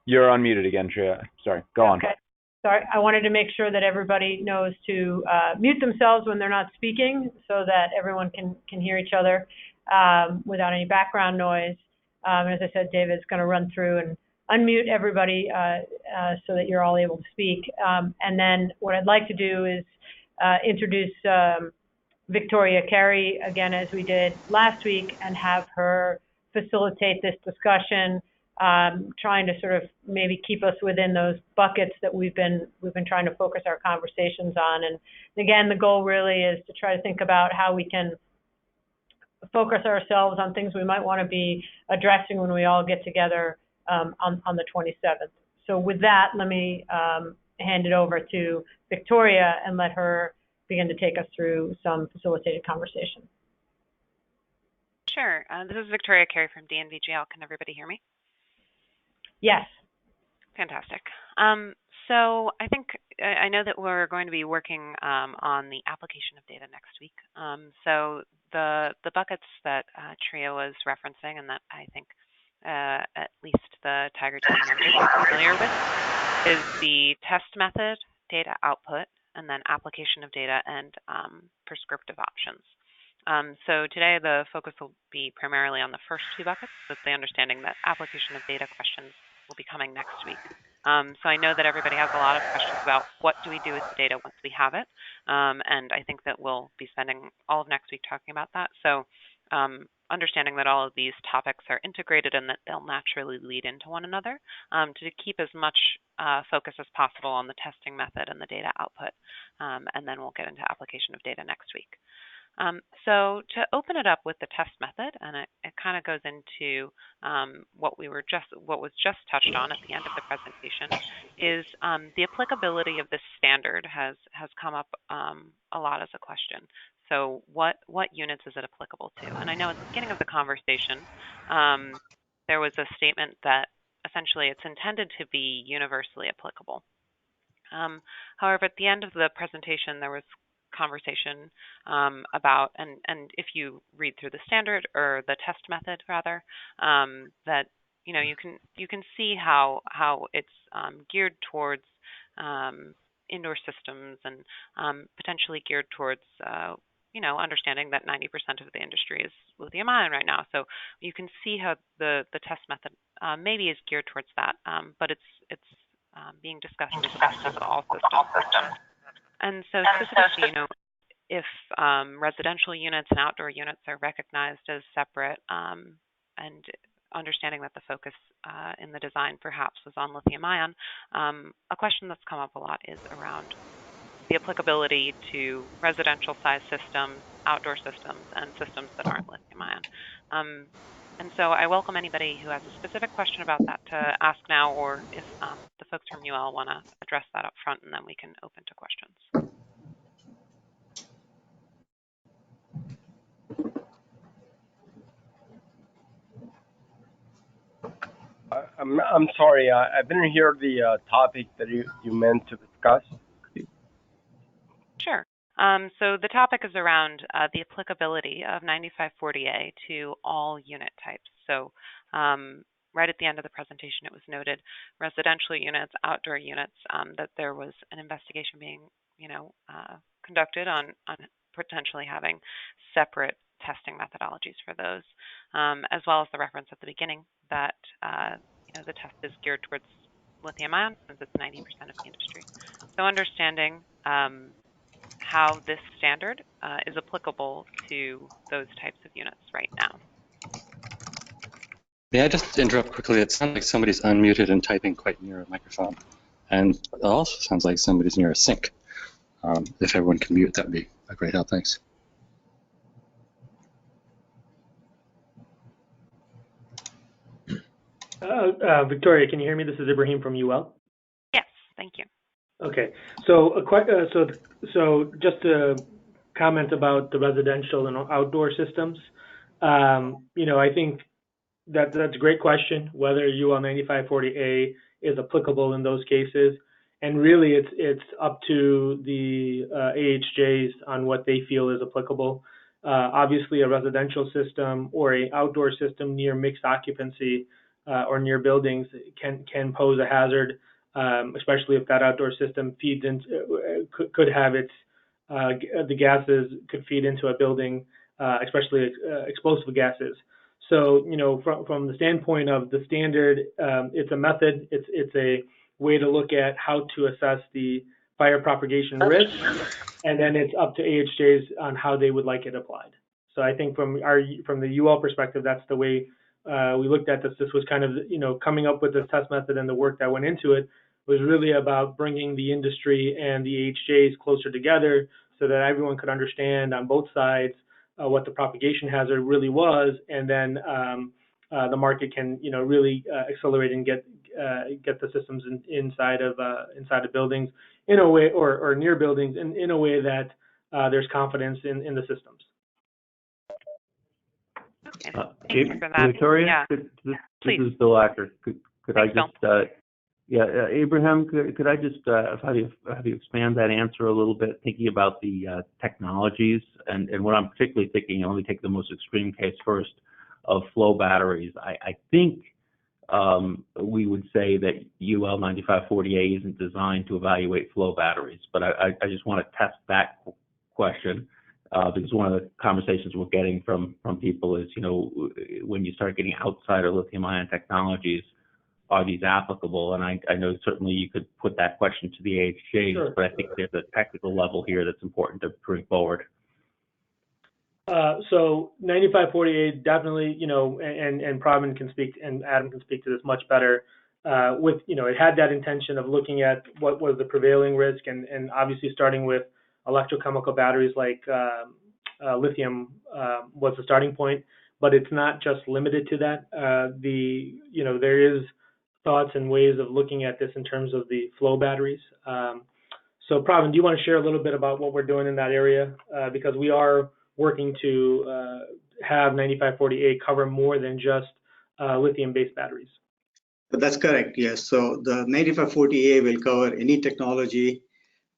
You're unmuted again, Tria. Sorry. Go on. Okay. Sorry, I wanted to make sure that everybody knows to mute themselves when they're not speaking, so that everyone can hear each other without any background noise. And as I said, David's going to run through and unmute everybody so that you're all able to speak. And then what I'd like to do is introduce Victoria Carey again, as we did last week, and have her facilitate this discussion, trying to sort of maybe keep us within those buckets that we've been trying to focus our conversations on. And again, the goal really is to try to think about how we can focus ourselves on things we might want to be addressing when we all get together on the 27th. So with that, let me hand it over to Victoria and let her begin to take us through some facilitated conversation. Sure. This is Victoria Carey from DNVGL. Can everybody hear me? Yes. Fantastic. So I know that we're going to be working on the application of data next week. So the buckets that Tria was referencing, and that I think at least the Tiger team members are familiar with, is the test method, data output, and then application of data and prescriptive options. So today the focus will be primarily on the first two buckets, with the understanding that application of data questions will be coming next week. So I know that everybody has a lot of questions about what do we do with the data once we have it, and I think that we'll be spending all of next week talking about that. So understanding that all of these topics are integrated and that they'll naturally lead into one another, to keep as much focus as possible on the testing method and the data output, and then we'll get into application of data next week. So to open it up with the test method, and it kind of goes into what was just touched on at the end of the presentation, is the applicability of this standard has come up a lot as a question. So what units is it applicable to? And I know at the beginning of the conversation, there was a statement that essentially it's intended to be universally applicable. However, at the end of the presentation, there was conversation about, and if you read through the standard or the test method rather, that you can see how it's geared towards indoor systems and potentially geared towards understanding that 90% of the industry is lithium ion right now. So you can see how the test method maybe is geared towards that, but it's being discussed as all systems. And so specifically, if residential units and outdoor units are recognized as separate, and understanding that the focus in the design perhaps was on lithium ion, a question that's come up a lot is around the applicability to residential size systems, outdoor systems, and systems that aren't lithium ion. And so I welcome anybody who has a specific question about that to ask now, or if the folks from UL want to address that up front, and then we can open to questions. I'm sorry, I didn't hear the topic that you meant to discuss. Sure. So the topic is around the applicability of 9540A to all unit types. So right at the end of the presentation, it was noted residential units, outdoor units, that there was an investigation being, conducted on potentially having separate testing methodologies for those, as well as the reference at the beginning that the test is geared towards lithium ion since it's 90% of the industry. So understanding how this standard is applicable to those types of units right now. May I just interrupt quickly? It sounds like somebody's unmuted and typing quite near a microphone. And it also sounds like somebody's near a sink. If everyone can mute, that would be a great help. Thanks. Victoria, can you hear me? This is Ibrahim from UL. Yes, thank you. Okay, so so just to comment about the residential and outdoor systems, I think that's a great question, whether UL 9540A is applicable in those cases. And really, it's up to the AHJs on what they feel is applicable. Obviously, a residential system or an outdoor system near mixed occupancy or near buildings can pose a hazard, especially if that outdoor system feeds into could have its the gases could feed into a building, especially explosive gases. So, from the standpoint of the standard, it's a method. It's a way to look at how to assess the fire propagation risk, and then it's up to AHJs on how they would like it applied. So I think from the UL perspective, that's the way we looked at this. This was kind of, coming up with this test method, and the work that went into it was really about bringing the industry and the AHJs closer together so that everyone could understand on both sides what the propagation hazard really was, and then the market can, really accelerate and get the systems inside of buildings in a way, or near buildings in a way that there's confidence in the systems. Okay, thank you for that. Victoria, yeah. this is Bill Acker. Could Thanks, I just, Abraham, could I just, how do you expand that answer a little bit, thinking about the technologies, and what I'm particularly thinking, let me take the most extreme case first, of flow batteries. I think we would say that UL 9540A isn't designed to evaluate flow batteries, but I just want to test that question. Because one of the conversations we're getting from people is, when you start getting outside of lithium-ion technologies, are these applicable? And I know certainly you could put that question to the AHJs, sure, but I think there's a technical level here that's important to bring forward. So 9548 definitely, and Pravin can speak, and Adam can speak to this much better. It had that intention of looking at what was the prevailing risk, and obviously starting with electrochemical batteries like lithium was the starting point, but it's not just limited to that. There is thoughts and ways of looking at this in terms of the flow batteries. So Pravin, do you want to share a little bit about what we're doing in that area? Because we are working to have 9540A cover more than just lithium-based batteries. That's correct, yes. So the 9540A will cover any technology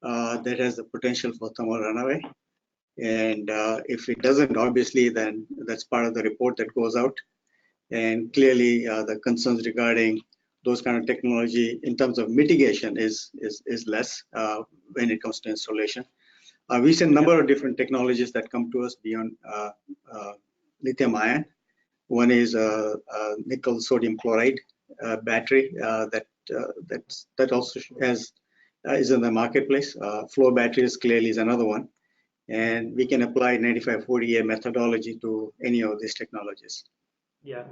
that has the potential for thermal runaway. And if it doesn't, obviously, then that's part of the report that goes out. And clearly, the concerns regarding those kind of technology in terms of mitigation is less when it comes to installation. We see a number of different technologies that come to us beyond lithium ion. One is a nickel sodium chloride battery that also is in the marketplace. Flow batteries clearly is another one. And we can apply 9540A methodology to any of these technologies. Yeah,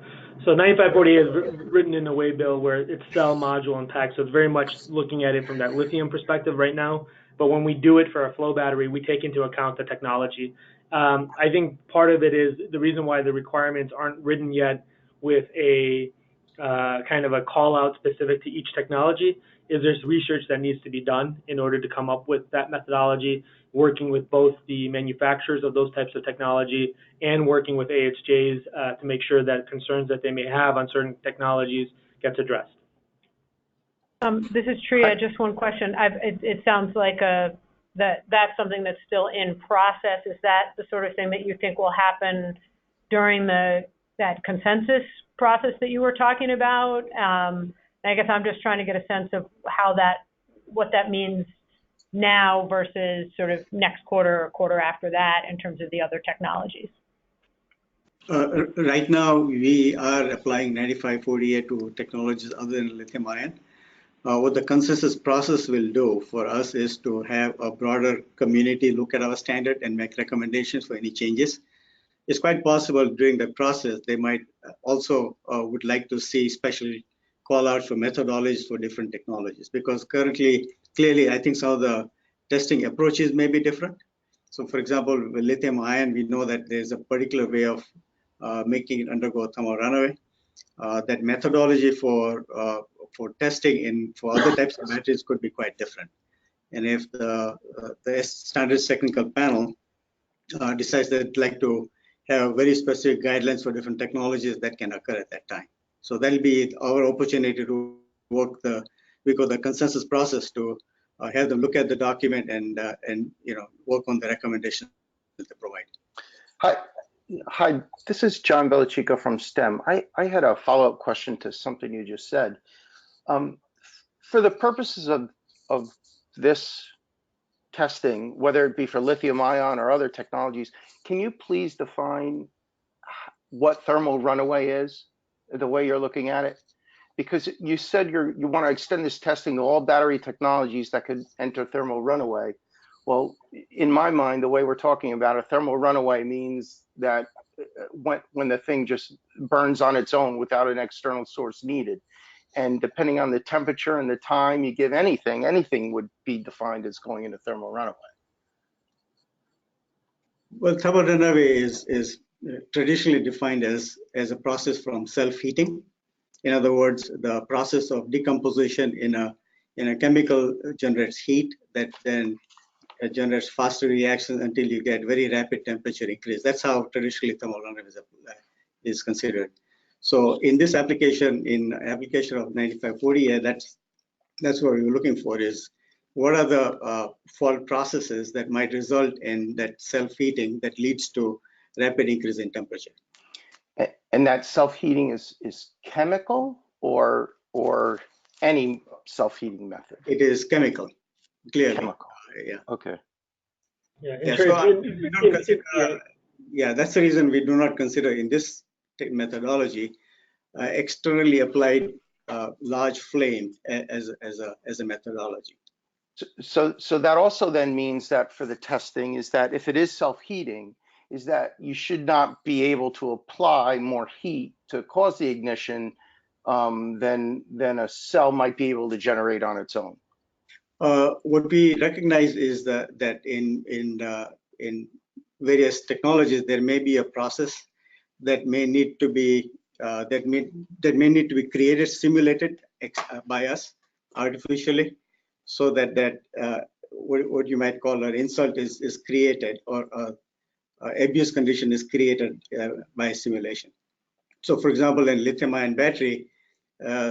so 9540A is written in a way, Bill, where it's cell, module, and pack. So it's very much looking at it from that lithium perspective right now. But when we do it for a flow battery, we take into account the technology. I think part of it is the reason why the requirements aren't written yet with a kind of a call out specific to each technology is there's research that needs to be done in order to come up with that methodology, working with both the manufacturers of those types of technology and working with AHJs to make sure that concerns that they may have on certain technologies gets addressed. This is Tria. Just one question. It sounds like that's something that's still in process. Is that the sort of thing that you think will happen during that consensus process that you were talking about? I guess I'm just trying to get a sense of what that means now versus sort of next quarter or quarter after that in terms of the other technologies. Right now, we are applying 9540A to technologies other than lithium ion. What the consensus process will do for us is to have a broader community look at our standard and make recommendations for any changes. It's quite possible during the process they might also would like to see special call out for methodologies for different technologies, because currently, clearly, I think some of the testing approaches may be different. So for example, with lithium ion, we know that there's a particular way of making it undergo thermal runaway. That methodology for testing for other types of batteries could be quite different. And if the standards technical panel decides they'd like to have very specific guidelines for different technologies, that can occur at that time. So that'll be our opportunity to work the consensus process to have them look at the document and work on the recommendations that they provide. Hi, this is John Belichico from STEM. I had a follow-up question to something you just said. For the purposes of this testing, whether it be for lithium ion or other technologies, can you please define what thermal runaway is, the way you're looking at it? Because you said you want to extend this testing to all battery technologies that could enter thermal runaway. Well, in my mind, the way we're talking about a thermal runaway means that when the thing just burns on its own without an external source needed. And depending on the temperature and the time you give anything would be defined as going into thermal runaway. Well, thermal runaway is traditionally defined as a process from self-heating. In other words, the process of decomposition in a chemical generates heat that then generates faster reactions until you get very rapid temperature increase. That's how traditionally thermal runaway is considered. So in this application, of 9540, that's what we're looking for, is what are the fault processes that might result in that self-heating that leads to rapid increase in temperature. And that self-heating is chemical or any self-heating method? It is chemical, clearly. Chemical. Yeah. Okay. Yeah, that's the reason we do not consider in this methodology externally applied large flame as a methodology. So that also then means that for the testing is that if it is self-heating, is that you should not be able to apply more heat to cause the ignition than a cell might be able to generate on its own. What we recognize is that in various technologies there may be a process that may need to be created, simulated by us artificially, so that what you might call an insult is created, or abuse condition is created by simulation. So, for example, in lithium-ion battery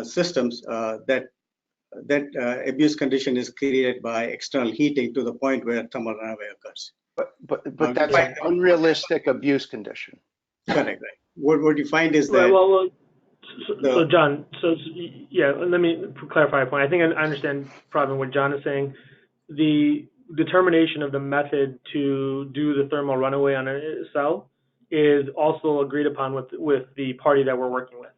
systems, that abuse condition is created by external heating to the point where thermal runaway occurs. But that's an unrealistic abuse condition. Correct. Right. What you find is that. So John, yeah, let me clarify a point. I think I understand probably what John is saying. The determination of the method to do the thermal runaway on a cell is also agreed upon with the party that we're working with.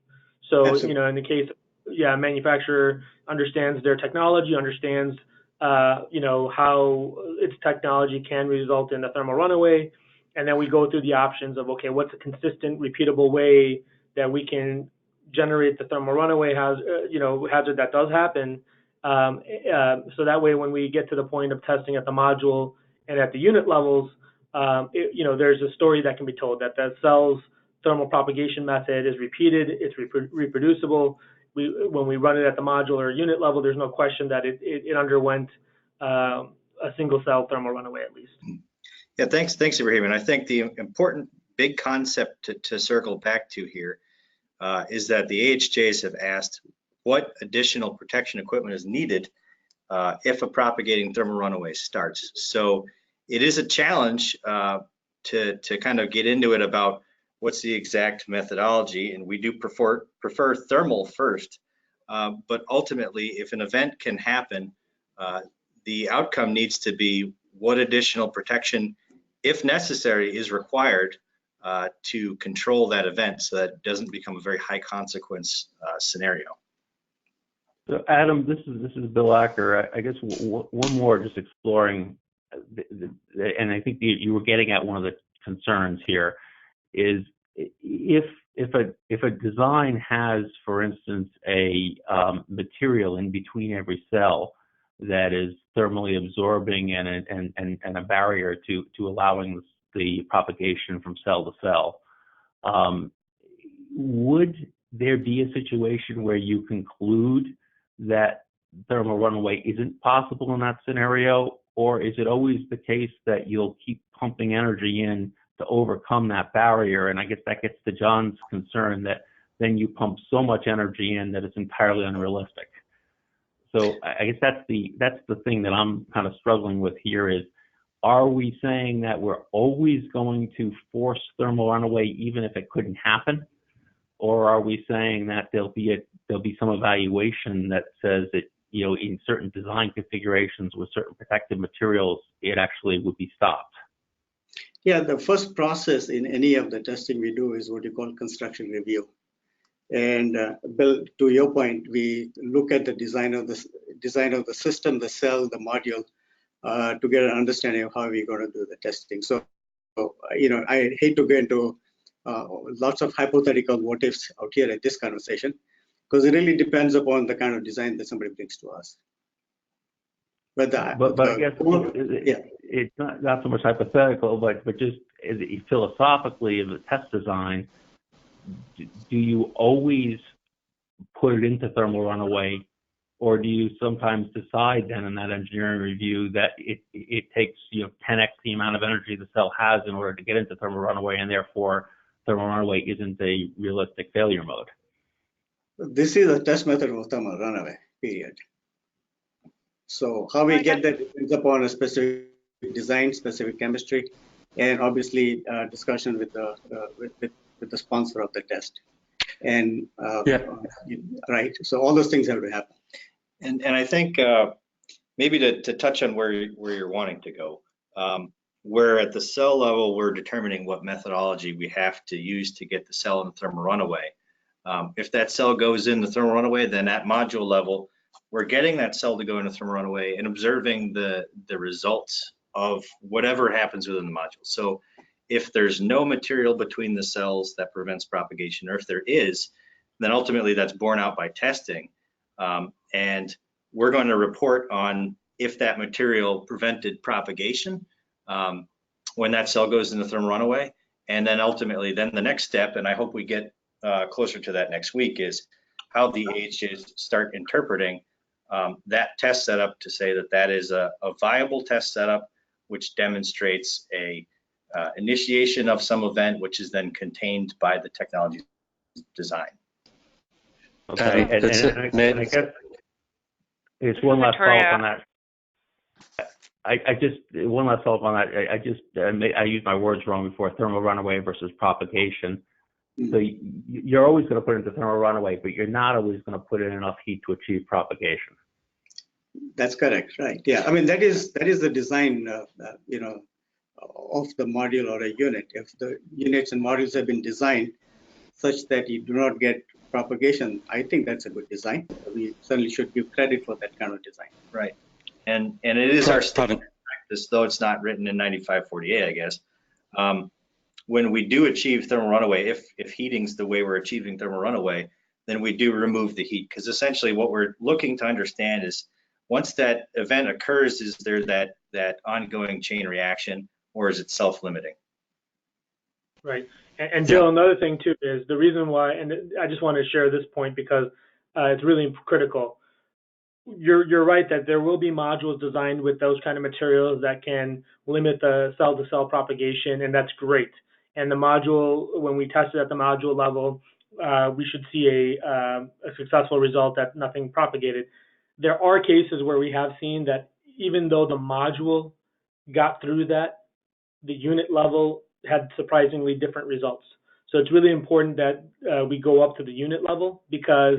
So, Absolutely. In the case, manufacturer understands their technology, understands, how its technology can result in a thermal runaway. And then we go through the options of, okay, what's a consistent, repeatable way that we can generate the thermal runaway hazard that does happen. So that way, when we get to the point of testing at the module and at the unit levels, there's a story that can be told that the cell's thermal propagation method is repeated, it's reproducible. When we run it at the module or unit level, there's no question that it underwent a single cell thermal runaway at least. Yeah, thanks, Ibrahim. And I think the important big concept to circle back to here is that the AHJs have asked what additional protection equipment is needed if a propagating thermal runaway starts. So it is a challenge to kind of get into it about what's the exact methodology, and we do prefer thermal first. But ultimately, if an event can happen, the outcome needs to be what additional protection, if necessary, is required to control that event so that it doesn't become a very high consequence scenario. So Adam, this is Bill Acker. I guess one more, just exploring, and I think you were getting at one of the concerns here, is if a design has, for instance, a material in between every cell that is thermally absorbing and a barrier to allowing the propagation from cell to cell, would there be a situation where you conclude that thermal runaway isn't possible in that scenario, or is it always the case that you'll keep pumping energy in to overcome that barrier? And I guess that gets to John's concern that then you pump so much energy in that it's entirely unrealistic. So I guess that's the thing that I'm kind of struggling with here is, are we saying that we're always going to force thermal runaway even if it couldn't happen? Or are we saying that there'll be some evaluation that says that, you know, in certain design configurations with certain protective materials, it actually would be stopped? Yeah, the first process in any of the testing we do is what you call construction review. And Bill, to your point, we look at the design of the system, the cell, the module, to get an understanding of how we're going to do the testing. So, you know, I hate to get into lots of hypothetical what ifs out here at this conversation, because it really depends upon the kind of design that somebody brings to us. But I guess it's not so much hypothetical, but just philosophically, as a test design, do you always put it into thermal runaway, or do you sometimes decide then in that engineering review that it takes, you know, 10x the amount of energy the cell has in order to get into thermal runaway, and therefore thermal runaway isn't a realistic failure mode? This is a test method of thermal runaway, period. So how we get that depends upon a specific design, specific chemistry, and obviously discussion with the sponsor of the test. And right, so all those things have to happen. And I think maybe to touch on where you're wanting to go, where at the cell level we're determining what methodology we have to use to get the cell in thermal runaway. If that cell goes in the thermal runaway, then at module level, we're getting that cell to go into thermal runaway and observing the results of whatever happens within the module. So if there's no material between the cells that prevents propagation, or if there is, then ultimately that's borne out by testing. And we're going to report on if that material prevented propagation when that cell goes into thermal runaway. And then ultimately, then the next step, and I hope we get closer to that next week, is how the AHJs start interpreting that test setup to say that that is a viable test setup, which demonstrates a initiation of some event, which is then contained by the technology design. Okay, and I guess it's one last follow-up on that. One last follow-up on that. I used my words wrong before, thermal runaway versus propagation. So you're always going to put it into thermal runaway, but you're not always going to put in enough heat to achieve propagation. That's correct, right? Yeah, I mean that is the design, you know, of the module or a unit. If the units and modules have been designed such that you do not get propagation, I think that's a good design. We certainly should give credit for that kind of design. Right, and it is our standard practice, though it's not written in 9548, I guess. When we do achieve thermal runaway, if heating's the way we're achieving thermal runaway, then we do remove the heat, because essentially what we're looking to understand is once that event occurs, is there that ongoing chain reaction, or is it self-limiting? Right. And Jill, another thing too is the reason why, and I just want to share this point because it's really critical. You're right that there will be modules designed with those kind of materials that can limit the cell-to-cell propagation, and that's great. And the module, when we test it at the module level, we should see a successful result that nothing propagated. There are cases where we have seen that even though the module got through that, the unit level had surprisingly different results. So it's really important that we go up to the unit level, because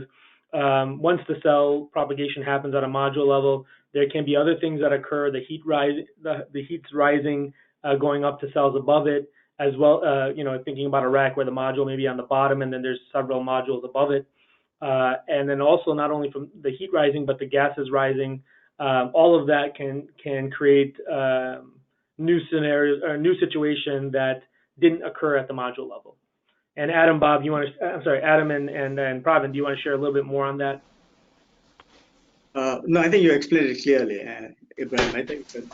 once the cell propagation happens at a module level, there can be other things that occur. The heat's rising, going up to cells above it, as well. You know, thinking about a rack where the module may be on the bottom and then there's several modules above it. and then also not only from the heat rising, but the gases rising. All of that can create new scenarios or new situation that didn't occur at the module level. And Adam, Bob, you want to? I'm sorry, Adam and Pravin, do you want to share a little bit more on that? No, I think you explained it clearly, Ibrahim. I think that,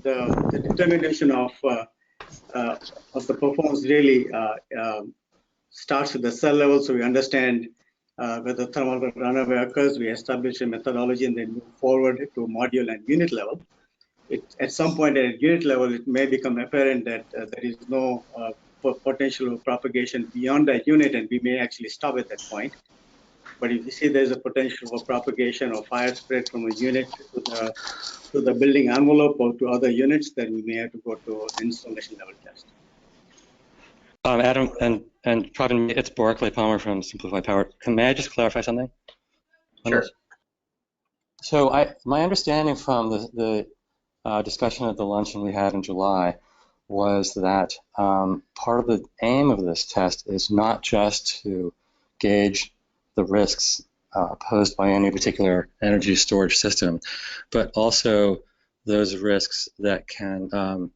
the determination of the performance really starts with the cell level, so we understand whether thermal runaway occurs. We establish a methodology and then move forward to module and unit level. At some point at unit level, it may become apparent that there is no potential of propagation beyond that unit, and we may actually stop at that point. But if you see there's a potential for propagation or fire spread from a unit to the building envelope or to other units, then we may have to go to installation level test. Adam and Pravin, it's Barclay Palmer from Simplified Power. May I just clarify something? Sure. So my understanding from the discussion at the luncheon we had in July was that part of the aim of this test is not just to gauge the risks posed by any particular energy storage system, but also those risks that can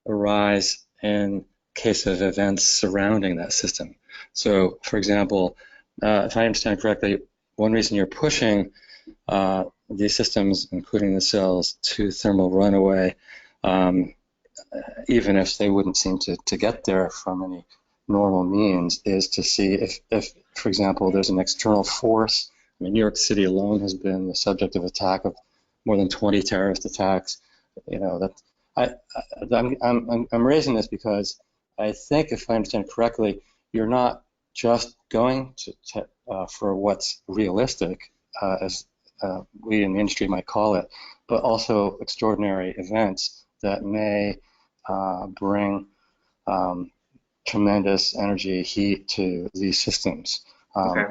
arise in case of events surrounding that system. So, for example, if I understand correctly, one reason you're pushing these systems, including the cells, to thermal runaway, even if they wouldn't seem to get there from any normal means, is to see if, for example, there's an external force. I mean, New York City alone has been the subject of attack of more than 20 terrorist attacks. I'm raising this because I think, if I understand correctly, you're not just going to for what's realistic, as we in the industry might call it, but also extraordinary events that may bring tremendous energy, heat to these systems. Okay.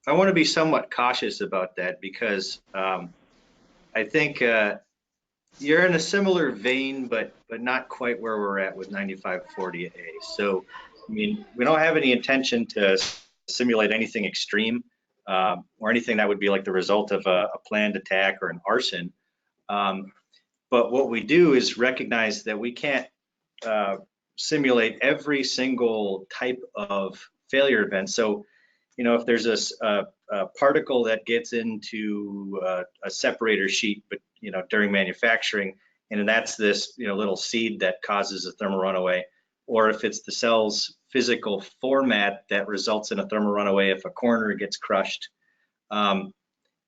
I want to be somewhat cautious about that because I think you're in a similar vein, but not quite where we're at with 9540A. So, I mean, we don't have any intention to simulate anything extreme or anything that would be like the result of a planned attack or an arson. But what we do is recognize that we can't simulate every single type of failure event. So, if there's a particle that gets into a separator sheet, but during manufacturing, and that's this little seed that causes a thermal runaway, or if it's the cell's physical format that results in a thermal runaway if a corner gets crushed,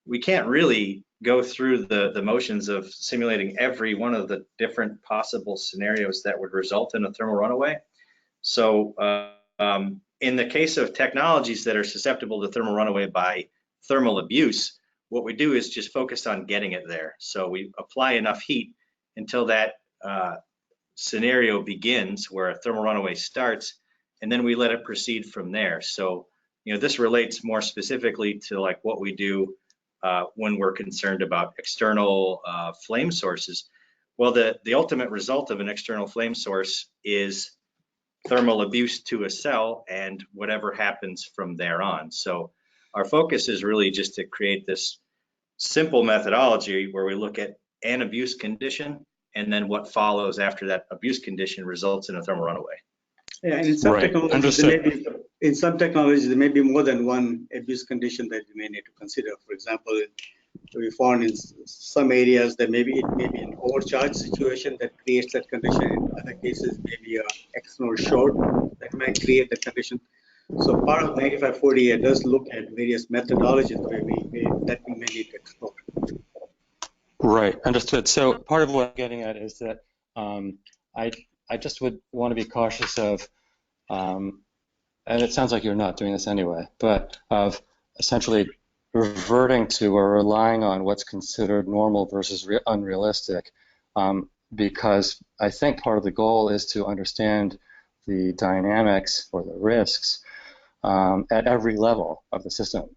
we can't really go through the motions of simulating every one of the different possible scenarios that would result in a thermal runaway. So in the case of technologies that are susceptible to thermal runaway by thermal abuse, what we do is just focus on getting it there. So we apply enough heat until that scenario begins where a thermal runaway starts, and then we let it proceed from there. So, this relates more specifically to like what we do when we're concerned about external flame sources. Well, the ultimate result of an external flame source is thermal abuse to a cell and whatever happens from there on. So our focus is really just to create this simple methodology where we look at an abuse condition and then what follows after that abuse condition results in a thermal runaway. Yeah, and in some technologies, there may be more than one abuse condition that you may need to consider. For example, we found in some areas that it may be an overcharge situation that creates that condition. In other cases, maybe an external short that might create the condition. So part of 9540 does look at various methodologies that we may need to explore. Right, understood. So part of what I'm getting at is that I just would want to be cautious of, and it sounds like you're not doing this anyway, but of essentially reverting to or relying on what's considered normal versus unrealistic, because I think part of the goal is to understand the dynamics or the risks at every level of the system,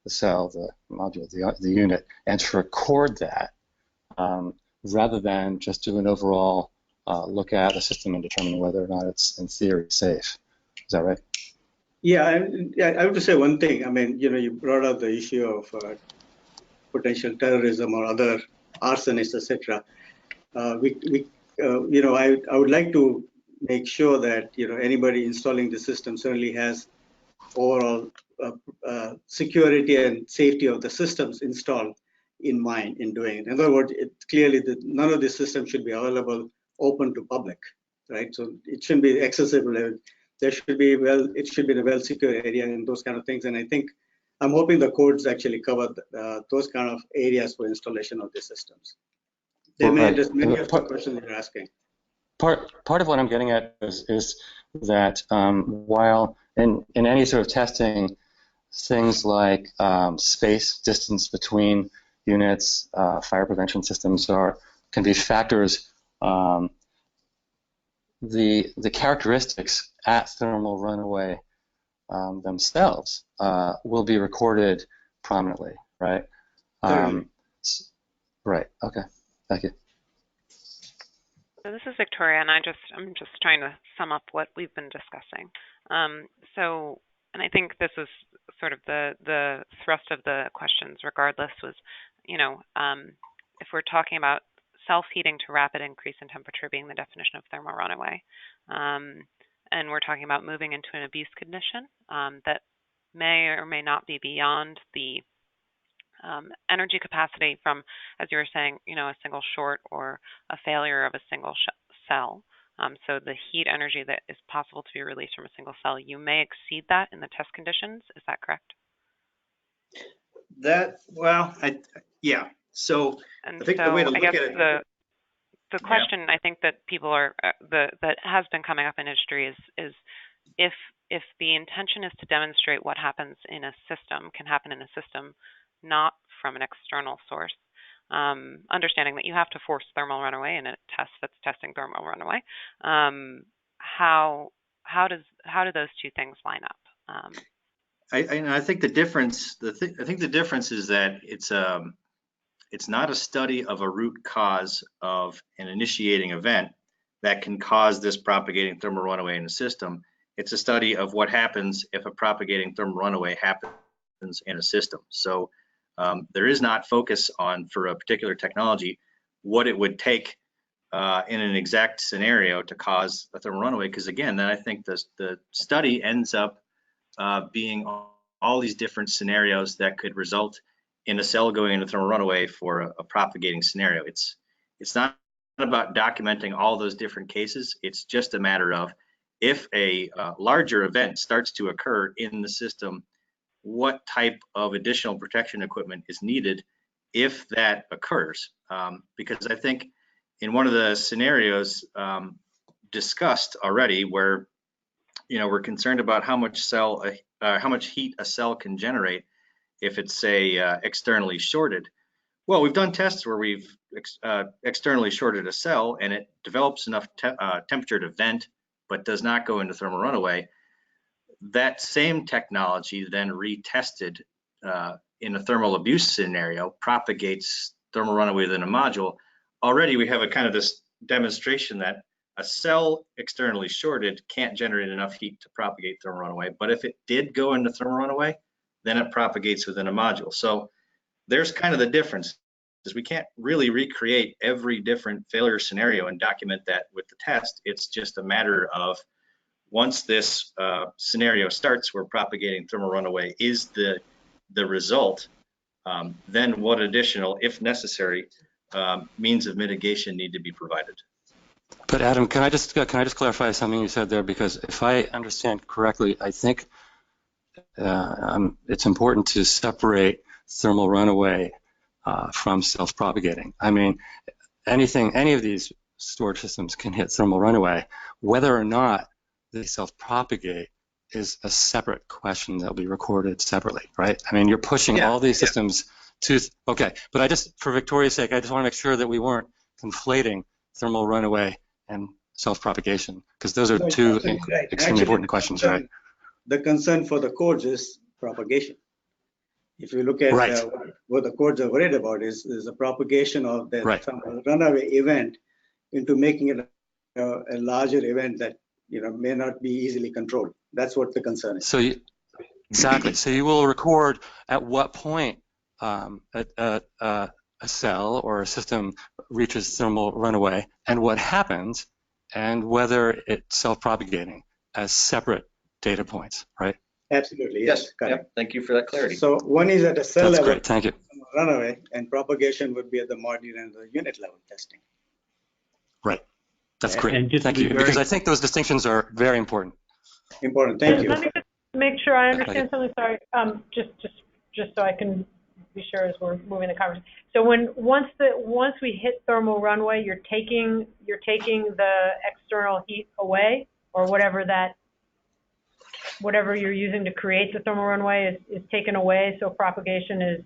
the cell, the module, the unit, and to record that rather than just do an overall look at the system and determine whether or not it's in theory safe. Is that right? Yeah, I have to say one thing. I mean, you brought up the issue of potential terrorism or other arsonists, etc. I would like to make sure that anybody installing the system certainly has overall security and safety of the systems installed in mind in doing it. In other words, clearly none of the systems should be available open to public, right? So it shouldn't be accessible. There should be it should be in a well secure area and those kind of things. And I think I'm hoping the codes actually cover those kind of areas for installation of the systems. They may address many of the questions you're asking. Part of what I'm getting at is that while in any sort of testing, things like space, distance between units, fire prevention systems can be factors. The characteristics at thermal runaway themselves will be recorded prominently, right? Right. Okay. Thank you. So this is Victoria, and I'm just trying to sum up what we've been discussing. And I think this is sort of the thrust of the questions. Regardless, was if we're talking about self-heating to rapid increase in temperature being the definition of thermal runaway, and we're talking about moving into an abuse condition that may or may not be beyond the energy capacity from, as you were saying, a single short or a failure of a single cell. So the heat energy that is possible to be released from a single cell, you may exceed that in the test conditions. Is that correct? Yeah. So and I think so the way to I look guess at it. The question I think that people are that has been coming up in industry is if the intention is to demonstrate what happens in a system can happen in a system not from an external source, understanding that you have to force thermal runaway in a test that's testing thermal runaway, how do those two things line up? I think the difference. I think the difference is that it's not a study of a root cause of an initiating event that can cause this propagating thermal runaway in the system. It's a study of what happens if a propagating thermal runaway happens in a system. So there is not focus on, for a particular technology, what it would take in an exact scenario to cause a thermal runaway. Because again, then I think the study ends up being all these different scenarios that could result in a cell going into thermal runaway for a propagating scenario. It's not about documenting all those different cases. It's just a matter of if a larger event starts to occur in the system, what type of additional protection equipment is needed if that occurs. Because I think in one of the scenarios discussed already, where we're concerned about how much heat a cell can generate if it's, say, externally shorted. Well, we've done tests where we've externally shorted a cell and it develops enough temperature to vent, but does not go into thermal runaway. That same technology then retested in a thermal abuse scenario propagates thermal runaway within a module. Already we have a kind of this demonstration that a cell externally shorted can't generate enough heat to propagate thermal runaway, but if it did go into thermal runaway, then it propagates within a module. So there's kind of the difference, is we can't really recreate every different failure scenario and document that with the test. It's just a matter of once this scenario starts where propagating thermal runaway is the result, then what additional, if necessary, means of mitigation need to be provided. But Adam, can I just clarify something you said there? Because if I understand correctly, I think it's important to separate thermal runaway from self-propagating. I mean, any of these storage systems can hit thermal runaway. Whether or not they self-propagate is a separate question that'll be recorded separately, right? I mean, you're pushing all these systems to, okay, but for Victoria's sake, I just want to make sure that we weren't conflating thermal runaway and self-propagation, because those are two extremely important questions, right? The concern for the codes is propagation. If you look at what the codes are worried about is the propagation of the runaway event into making it a larger event that may not be easily controlled. That's what the concern is. So exactly. So you will record at what point a cell or a system reaches thermal runaway and what happens and whether it's self-propagating as separate data points, right? Absolutely, yes, correct. Yep. Thank you for that clarity. So one is at a cell That's level great. Thank you. runaway, and propagation would be at the module and the unit level testing. Right. That's great. And just to Thank be you. very Because I think those distinctions are very important. Important, thank you. Let me just make sure I understand something. Sorry, just so I can be sure as we're moving the conversation. So once we hit thermal runway, you're taking the external heat away, or whatever you're using to create the thermal runway is taken away. So propagation is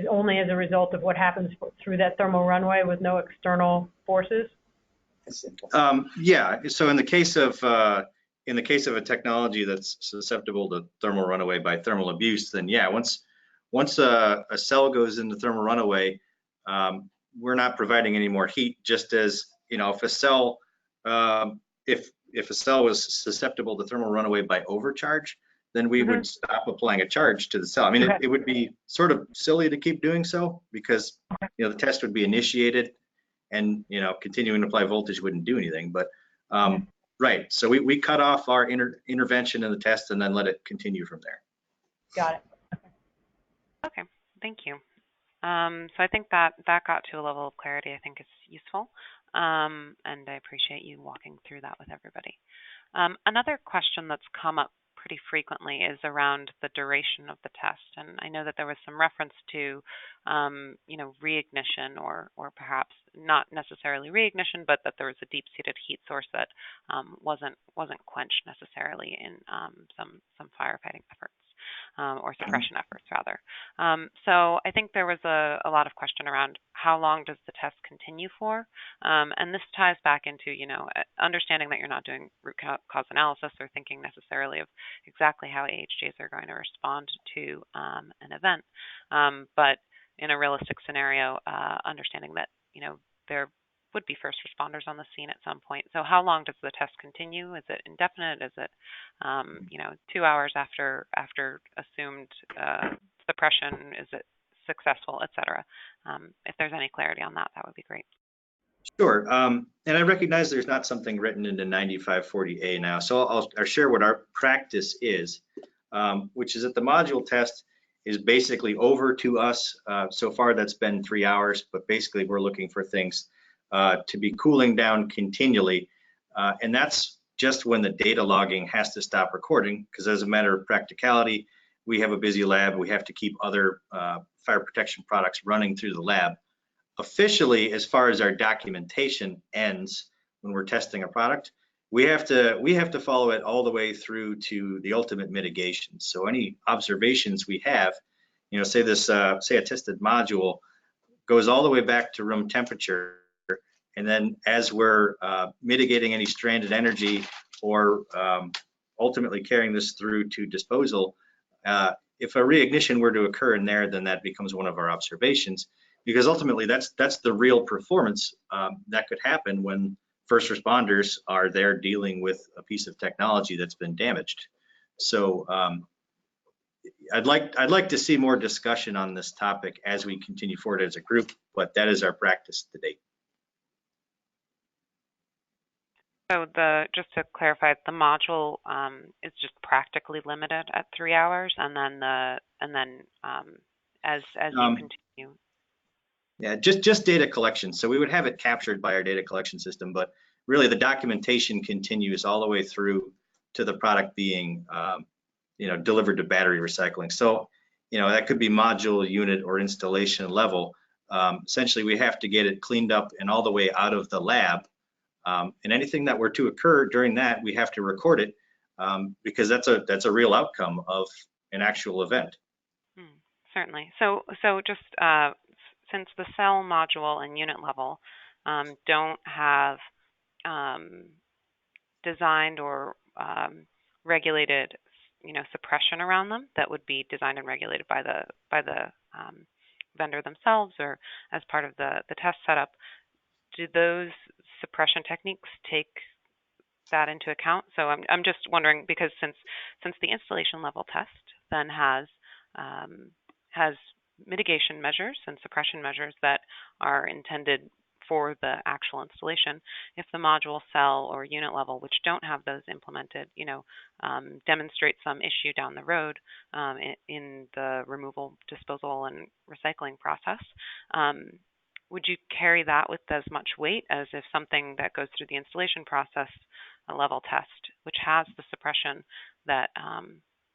only as a result of what happens through that thermal runway with no external forces. Yeah. So in the case of a technology that's susceptible to thermal runaway by thermal abuse, then yeah, once a cell goes into thermal runaway, we're not providing any more heat. Just as if a cell if a cell was susceptible to thermal runaway by overcharge, then we would stop applying a charge to the cell. I mean, it would be sort of silly to keep doing so because the test would be initiated, and continuing to apply voltage wouldn't do anything. But right, so we cut off our intervention in the test and then let it continue from there. Got it. Okay, thank you. So I think that got to a level of clarity I think is useful, and I appreciate you walking through that with everybody. Another question that's come up pretty frequently is around the duration of the test, and I know that there was some reference to, reignition, or perhaps not necessarily reignition, but that there was a deep-seated heat source that wasn't quenched necessarily in some firefighting efforts. Or suppression efforts, rather. So I think there was a lot of question around how long does the test continue for? And this ties back into, understanding that you're not doing root cause analysis or thinking necessarily of exactly how AHJs are going to respond to an event. But in a realistic scenario, understanding that, there would be first responders on the scene at some point. So how long does the test continue? Is it indefinite? Is it, 2 hours after assumed suppression? Is it successful, et cetera? If there's any clarity on that, that would be great. Sure. And I recognize there's not something written into 9540A now. So I'll share what our practice is, which is that the module test is basically over to us. So far, that's been 3 hours, but basically we're looking for things to be cooling down continually. And that's just when the data logging has to stop recording, because as a matter of practicality, we have a busy lab. We have to keep other fire protection products running through the lab. Officially, as far as our documentation ends when we're testing a product, we have to follow it all the way through to the ultimate mitigation. So any observations we have, say a tested module goes all the way back to room temperature, and then as we're mitigating any stranded energy or ultimately carrying this through to disposal, if a reignition were to occur in there, then that becomes one of our observations, because ultimately that's the real performance that could happen when first responders are there dealing with a piece of technology that's been damaged. So I'd like to see more discussion on this topic as we continue forward as a group, but that is our practice to date. So just to clarify, the module is just practically limited at 3 hours, and then as you continue. Yeah, just data collection. So we would have it captured by our data collection system, but really the documentation continues all the way through to the product being delivered to battery recycling. So that could be module, unit, or installation level. Essentially, we have to get it cleaned up and all the way out of the lab. And anything that were to occur during that, we have to record it because that's a real outcome of an actual event. Certainly. So just since the cell, module, and unit level don't have designed or regulated, suppression around them that would be designed and regulated by the vendor themselves or as part of the test setup, do those suppression techniques take that into account. So I'm just wondering, because since the installation level test then has mitigation measures and suppression measures that are intended for the actual installation, if the module, cell, or unit level, which don't have those implemented, demonstrate some issue down the road in the removal, disposal, and recycling process, would you carry that with as much weight as if something that goes through the installation process, a level test, which has the suppression that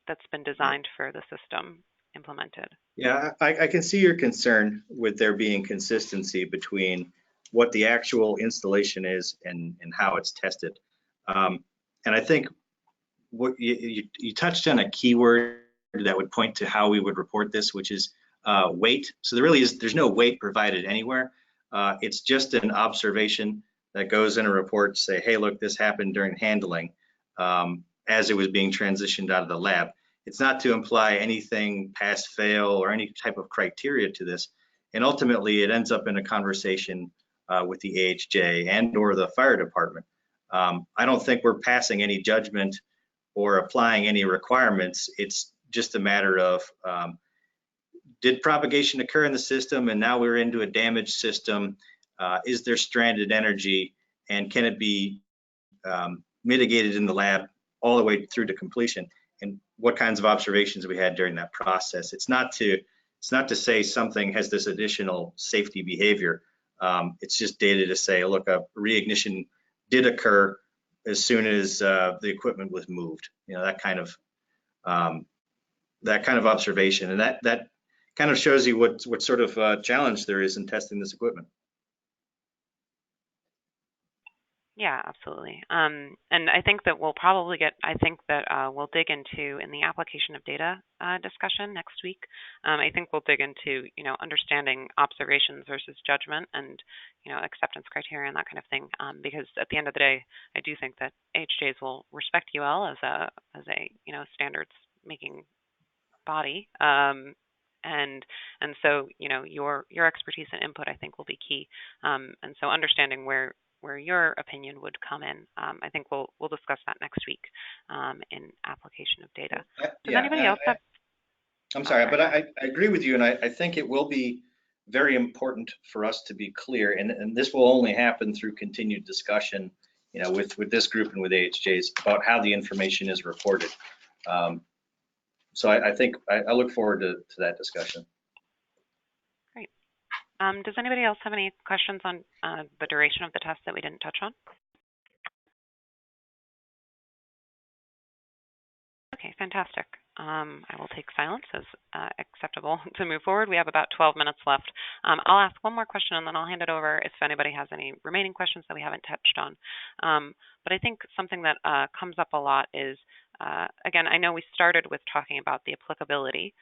that's been designed for the system implemented? Yeah, I can see your concern with there being consistency between what the actual installation is and how it's tested. And I think what you touched on a keyword that would point to how we would report this, which is weight. So there's no weight provided anywhere. It's just an observation that goes in a report to say, hey, look, this happened during handling as it was being transitioned out of the lab. It's not to imply anything pass, fail, or any type of criteria to this. And ultimately, it ends up in a conversation with the AHJ and or the fire department. I don't think we're passing any judgment or applying any requirements. It's just a matter of did propagation occur in the system, and now we're into a damaged system? Is there stranded energy, and can it be mitigated in the lab all the way through to completion? And what kinds of observations we had during that process? It's not to say something has this additional safety behavior. It's just data to say, look, a reignition did occur as soon as the equipment was moved. That kind of observation, and that kind of shows you what sort of challenge there is in testing this equipment. Yeah, absolutely. And I think that we'll probably we'll dig into, in the application of data discussion next week, I think we'll dig into, understanding observations versus judgment and, acceptance criteria and that kind of thing. Because at the end of the day, I do think that AHJs will respect UL as a standards making body. And so, your expertise and input, I think, will be key. And so understanding where your opinion would come in, I think we'll discuss that next week in application of data. Does anybody else have? I'm sorry, but I agree with you, and I think it will be very important for us to be clear, and this will only happen through continued discussion, with this group and with AHJs about how the information is reported. So I think I look forward to that discussion. Great. Does anybody else have any questions on the duration of the test that we didn't touch on? Okay, fantastic. I will take silence as acceptable to move forward. We have about 12 minutes left. I'll ask one more question and then I'll hand it over if anybody has any remaining questions that we haven't touched on. But I think something that comes up a lot is, again, I know we started with talking about the applicability,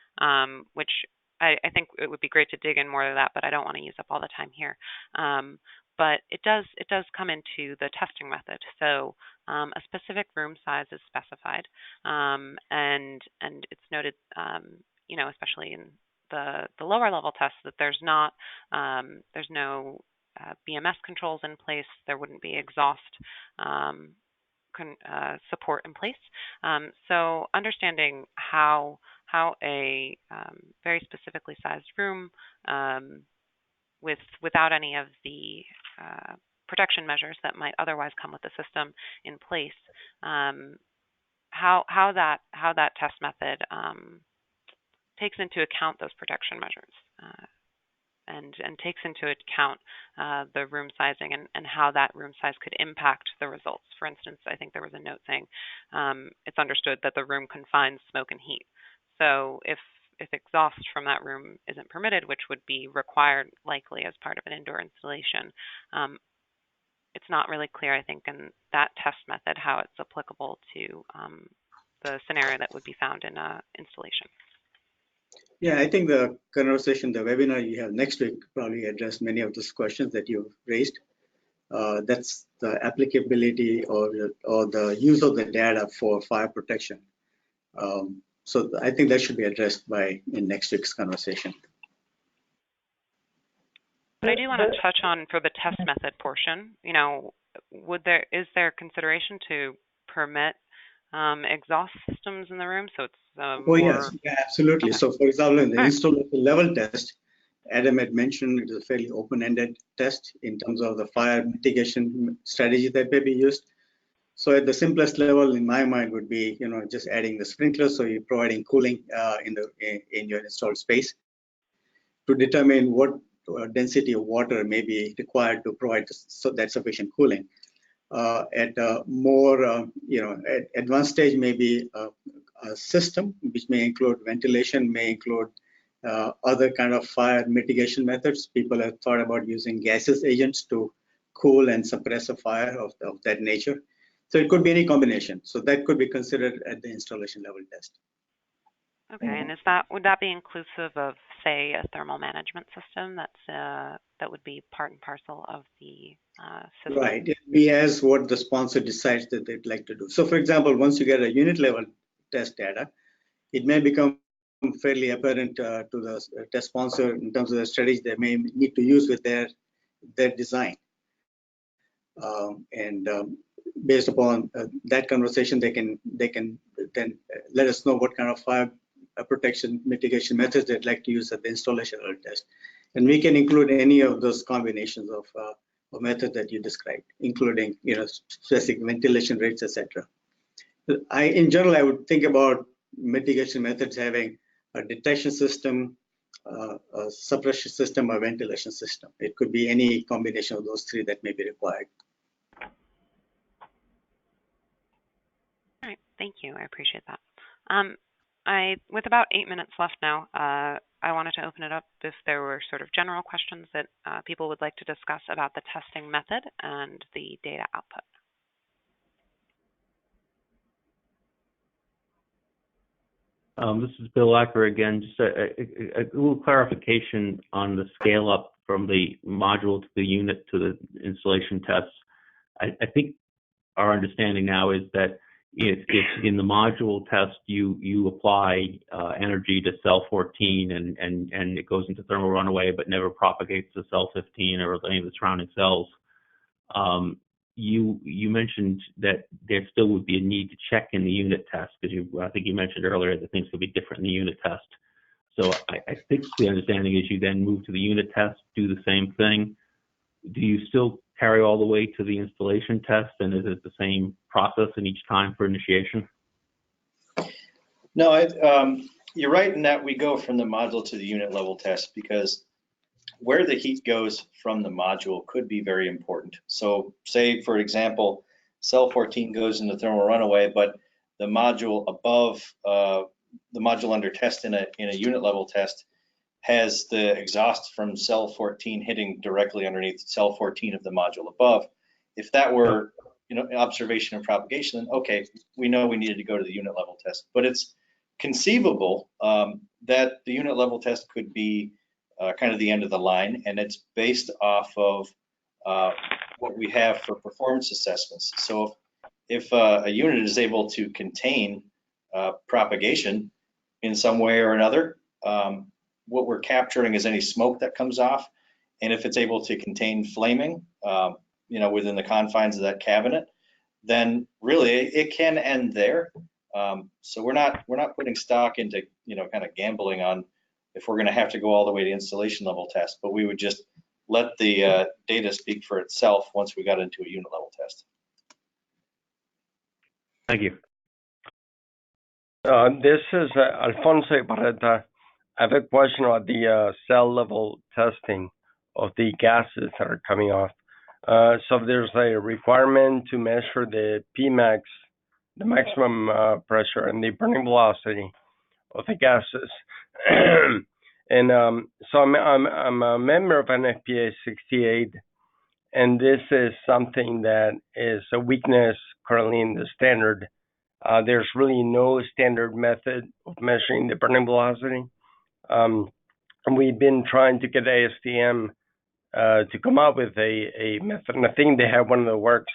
which I think it would be great to dig in more to that, but I don't want to use up all the time here. But it does come into the testing method. So a specific room size is specified, and it's noted, especially in the lower level tests, that there's no BMS controls in place. There wouldn't be exhaust support in place. So understanding how a very specifically sized room without any of the protection measures that might otherwise come with the system in place, how that test method takes into account those protection measures and takes into account the room sizing and how that room size could impact the results. For instance, I think there was a note saying it's understood that the room confines smoke and heat. So if exhaust from that room isn't permitted, which would be required likely as part of an indoor installation, it's not really clear, I think, in that test method how it's applicable to the scenario that would be found in an installation. Yeah, I think the conversation, the webinar you have next week probably address many of those questions that you've raised. That's the applicability or the use of the data for fire protection. So I think that should be addressed in next week's conversation. But I do want to touch on, for the test method portion, is there consideration to permit exhaust systems in the room so it's Oh, more? yes, yeah, absolutely. Okay. So, for example, in the All right. installation level test, Adam had mentioned it is a fairly open-ended test in terms of the fire mitigation strategy that may be used. So at the simplest level, in my mind, would be just adding the sprinklers, so you're providing cooling in your installed space to determine what density of water may be required to provide that sufficient cooling. At a more at advanced stage, maybe a system which may include ventilation, may include other kind of fire mitigation methods. People have thought about using gaseous agents to cool and suppress a fire of that nature. So it could be any combination. So that could be considered at the installation level test. Okay, and would that be inclusive of, say, a thermal management system that would be part and parcel of the system? Right. It be as what the sponsor decides that they'd like to do. So, for example, once you get a unit level test data, it may become fairly apparent to the test sponsor in terms of the strategy they may need to use with their design. Based upon that conversation, they can then let us know what kind of fire protection mitigation methods they'd like to use at the installation level test, and we can include any of those combinations of methods that you described, including specific ventilation rates, etc. In general, I would think about mitigation methods having a detection system, a suppression system, or ventilation system. It could be any combination of those three that may be required. All right, thank you. I appreciate that. With about 8 minutes left now, I wanted to open it up if there were sort of general questions that people would like to discuss about the testing method and the data output. This is Bill Acker again. Just a little clarification on the scale up from the module to the unit to the installation tests. I think our understanding now is that if in the module test you apply energy to cell 14 and it goes into thermal runaway but never propagates to cell 15 or any of the surrounding cells, you mentioned that there still would be a need to check in the unit test because I think you mentioned earlier that things could be different in the unit test. So I think the understanding is you then move to the unit test, do the same thing. Do you still carry all the way to the installation test, and is it the same process in each time for initiation? No, you're right in that we go from the module to the unit level test because where the heat goes from the module could be very important. So say, for example, cell 14 goes into thermal runaway, but the module above, the module under test in a unit level test has the exhaust from cell 14 hitting directly underneath cell 14 of the module above. If that were, observation and propagation, then okay, we know we needed to go to the unit level test. But it's conceivable that the unit level test could be kind of the end of the line, and it's based off of what we have for performance assessments. So if a unit is able to contain propagation in some way or another, what we're capturing is any smoke that comes off, and if it's able to contain flaming, within the confines of that cabinet, then really it can end there. So we're not putting stock into kind of gambling on if we're going to have to go all the way to installation level test, but we would just let the data speak for itself once we got into a unit level test. Thank you. This is Alfonso Barreta. I have a question about the cell level testing of the gases that are coming off. So there's a requirement to measure the Pmax, the maximum pressure, and the burning velocity of the gases. And so I'm a member of NFPA 68, and this is something that is a weakness currently in the standard. There's really no standard method of measuring the burning velocity. And we've been trying to get ASTM to come up with a method, and I think they have one in the works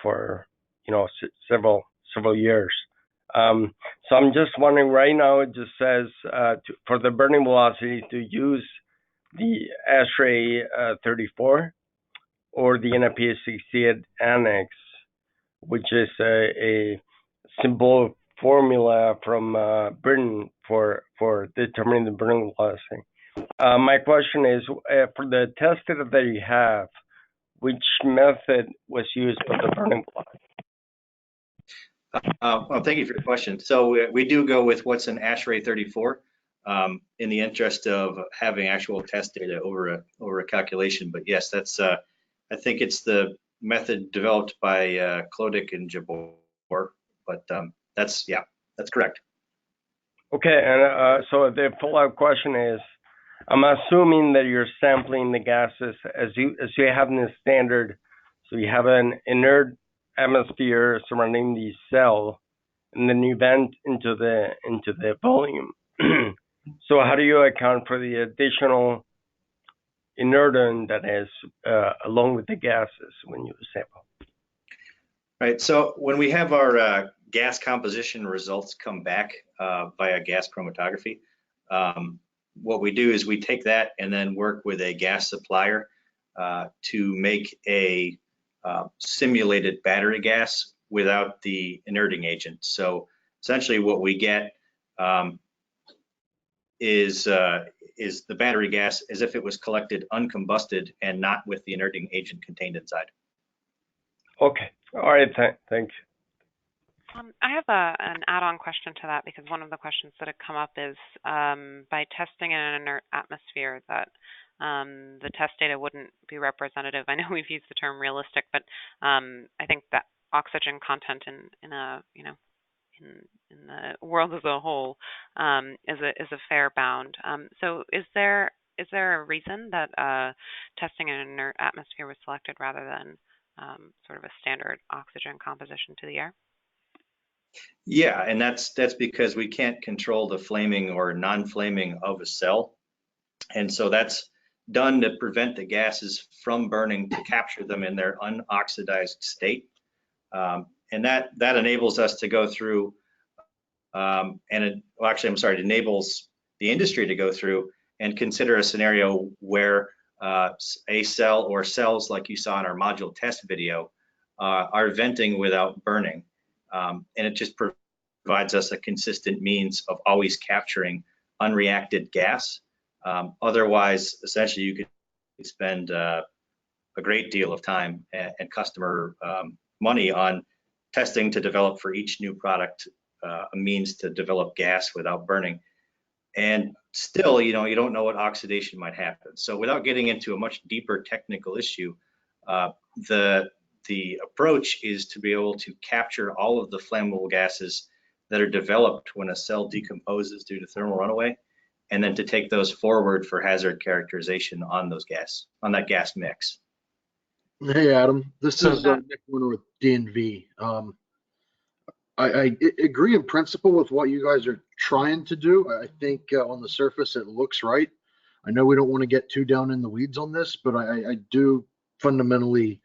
for several years. So I'm just wondering, right now it just says for the burning velocity to use the ASHRAE 34, or the NIP68 annex, which is a simple formula from Britain for determining the burning velocity. My question is, for the test data that you have, which method was used for the burning velocity? Well, thank you for your question. So we do go with what's an ASHRAE 34 in the interest of having actual test data over a calculation. But yes, that's I think it's the method developed by Klodek and Jabor. But that's correct. Okay, and so the follow-up question is, I'm assuming that you're sampling the gases as you have in the standard. So you have an inert atmosphere surrounding the cell, and then you vent into the volume. So how do you account for the additional inertant that is along with the gases when you sample? Right. So when we have our gas composition results come back via gas chromatography, what we do is we take that and then work with a gas supplier to make a simulated battery gas without the inerting agent. So essentially what we get is the battery gas as if it was collected uncombusted and not with the inerting agent contained inside. Okay. All right. Thanks. I have an add-on question to that, because one of the questions that had come up is by testing in an inert atmosphere that the test data wouldn't be representative. I know we've used the term realistic, but I think that oxygen content in the world as a whole is a fair bound. So is there a reason that testing in an inert atmosphere was selected rather than sort of a standard oxygen composition to the air? Yeah, and that's because we can't control the flaming or non-flaming of a cell. And so that's done to prevent the gases from burning, to capture them in their unoxidized state. And that enables us to go through, it enables the industry to go through and consider a scenario where a cell or cells, like you saw in our module test video, are venting without burning. And it just provides us a consistent means of always capturing unreacted gas. Otherwise, essentially, you could spend a great deal of time and customer money on testing to develop for each new product a means to develop gas without burning. And still, you don't know what oxidation might happen. So without getting into a much deeper technical issue, the approach is to be able to capture all of the flammable gases that are developed when a cell decomposes due to thermal runaway, and then to take those forward for hazard characterization on that gas mix. Hey, Adam, this is Nick Warner with DNV. I agree in principle with what you guys are trying to do. I think on the surface it looks right. I know we don't want to get too down in the weeds on this, but I do fundamentally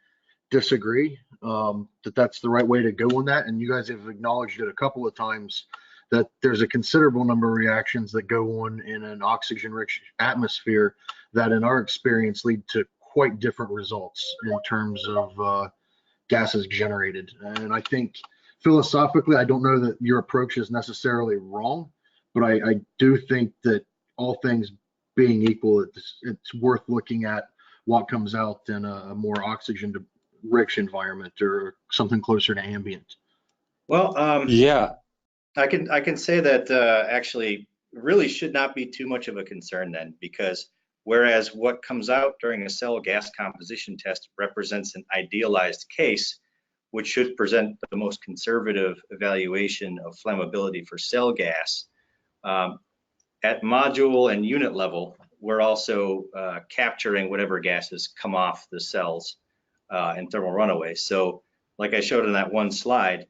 disagree that that's the right way to go on that. And you guys have acknowledged it a couple of times that there's a considerable number of reactions that go on in an oxygen-rich atmosphere that, in our experience, lead to quite different results in terms of gases generated. And I think philosophically, I don't know that your approach is necessarily wrong, but I do think that all things being equal, it's worth looking at what comes out in a more oxygen-rich environment or something closer to ambient. Well, Yeah. I can say that actually really should not be too much of a concern then, because whereas what comes out during a cell gas composition test represents an idealized case, which should present the most conservative evaluation of flammability for cell gas, at module and unit level, we're also capturing whatever gases come off the cells in thermal runaway. So like I showed in that one slide,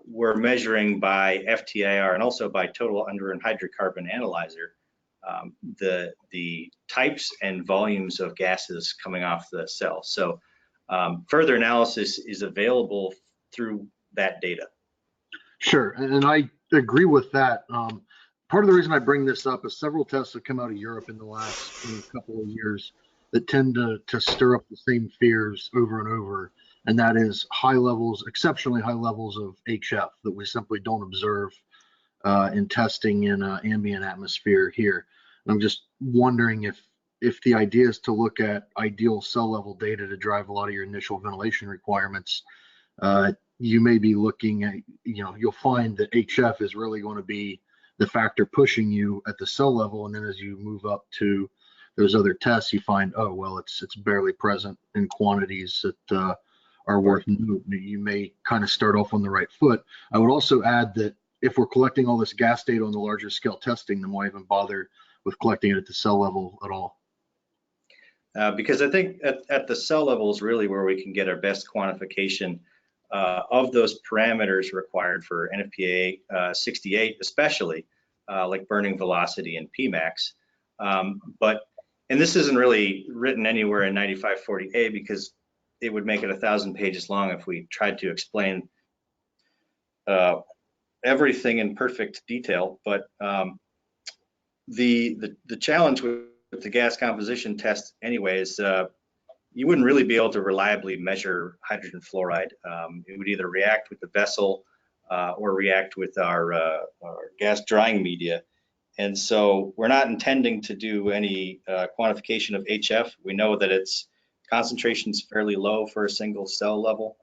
we're measuring by FTIR and also by total under and hydrocarbon analyzer the types and volumes of gases coming off the cell. So further analysis is available through that data. Sure, and I agree with that. Part of the reason I bring this up is several tests have come out of Europe in the last couple of years that tend to stir up the same fears over and over, and that is high levels, exceptionally high levels of HF that we simply don't observe in testing in ambient atmosphere here. I'm just wondering if the idea is to look at ideal cell level data to drive a lot of your initial ventilation requirements, you may be looking at, you'll find that HF is really going to be the factor pushing you at the cell level. And then as you move up to those other tests, you find, oh, well, it's barely present in quantities that are worth note. You may kind of start off on the right foot. I would also add that if we're collecting all this gas data on the larger scale testing, then why even bother with collecting it at the cell level at all? Because I think at the cell level is really where we can get our best quantification of those parameters required for NFPA 68, especially like burning velocity and Pmax. And this isn't really written anywhere in 9540A because it would make it 1,000 pages long if we tried to explain everything in perfect detail. But the challenge with the gas composition test anyway is you wouldn't really be able to reliably measure hydrogen fluoride. It would either react with the vessel or react with our gas drying media. And so we're not intending to do any quantification of HF. We know that its concentration is fairly low for a single cell level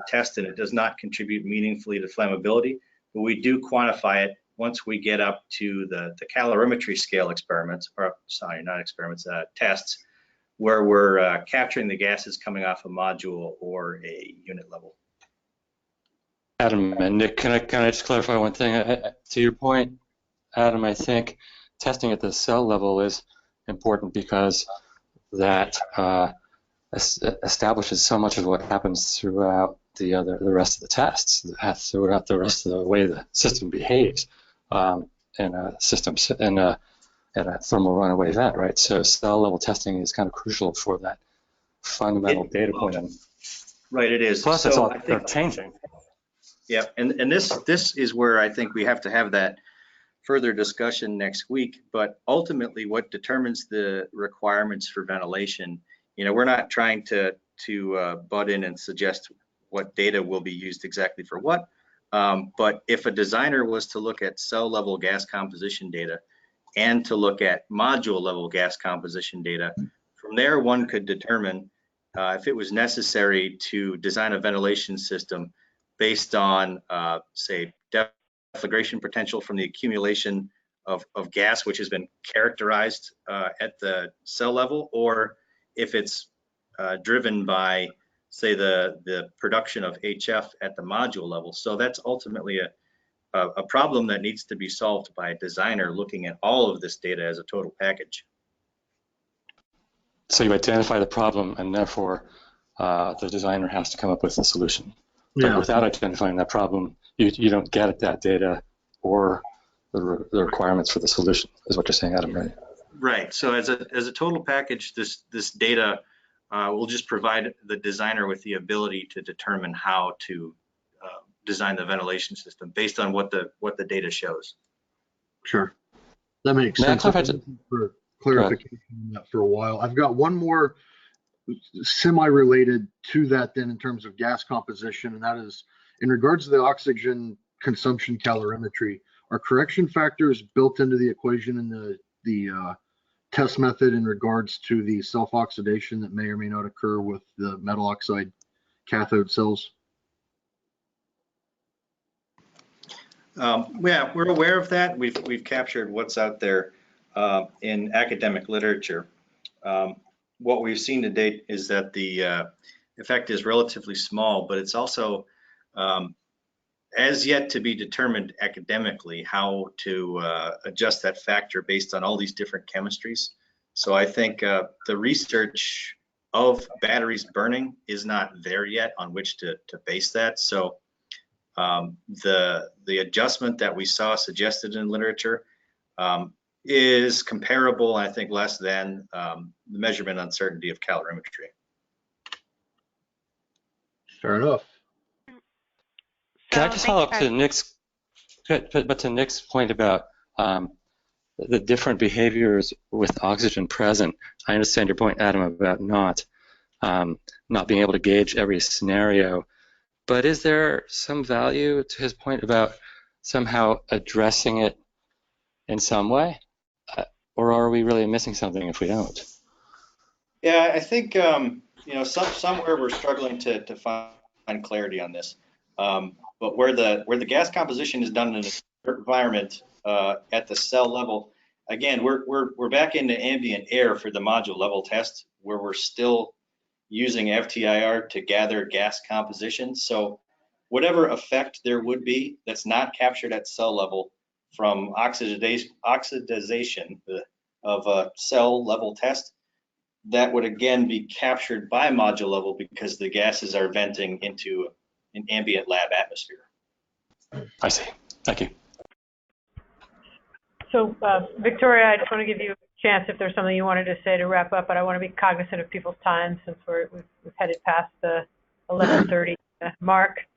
test, and it does not contribute meaningfully to flammability. But we do quantify it once we get up to the calorimetry scale experiments, or sorry, not experiments, tests, where we're capturing the gases coming off a module or a unit level. Adam and Nick, can I just clarify one thing? To your point, Adam, I think testing at the cell level is important because that establishes so much of what happens throughout the rest of the tests, throughout the rest of the way the system behaves in a thermal runaway event, right? So cell level testing is kind of crucial for that fundamental data point. Right, it is. Plus, so they're changing. Yeah, and this is where I think we have to have that further discussion next week. But ultimately, what determines the requirements for ventilation, we're not trying to butt in and suggest what data will be used exactly for what. But if a designer was to look at cell level gas composition data and to look at module level gas composition data, from there one could determine if it was necessary to design a ventilation system based on, say, deflagration potential from the accumulation of gas, which has been characterized at the cell level, or if it's driven by, say, the production of HF at the module level. So that's ultimately a problem that needs to be solved by a designer looking at all of this data as a total package. So you identify the problem, and therefore the designer has to come up with a solution. But Yeah. without identifying that problem, you don't get at that data or the requirements for the solution, is what you're saying, Adam, right? Right. So as a total package, this data will just provide the designer with the ability to determine how to design the ventilation system based on what the data shows. Sure. That makes sense. For clarification on that for a while. I've got one more semi-related to that then in terms of gas composition, and that is in regards to the oxygen consumption calorimetry. Are correction factors built into the equation in the test method in regards to the self-oxidation that may or may not occur with the metal oxide cathode cells? Yeah, we're aware of that. We've captured what's out there in academic literature. What we've seen to date is that the effect is relatively small, but it's also as yet to be determined academically how to adjust that factor based on all these different chemistries. So I think the research of batteries burning is not there yet on which to base that. So the adjustment that we saw suggested in literature is comparable, I think, less than the measurement uncertainty of calorimetry. Fair enough. Can I just follow up to Nick's, but to Nick's point about the different behaviors with oxygen present. I understand your point, Adam, about not being able to gauge every scenario, but is there some value to his point about somehow addressing it in some way? Or are we really missing something if we don't? Yeah, I think somewhere we're struggling to find clarity on this. But where the gas composition is done in an environment at the cell level, again, we're back into ambient air for the module level test, where we're still using FTIR to gather gas composition. So whatever effect there would be that's not captured at cell level from oxidization of a cell level test, that would again be captured by module level because the gases are venting into an ambient lab atmosphere. I see. Thank you. So, Victoria, I just want to give you a chance if there's something you wanted to say to wrap up, but I want to be cognizant of people's time since we've headed past the 11:30 mark.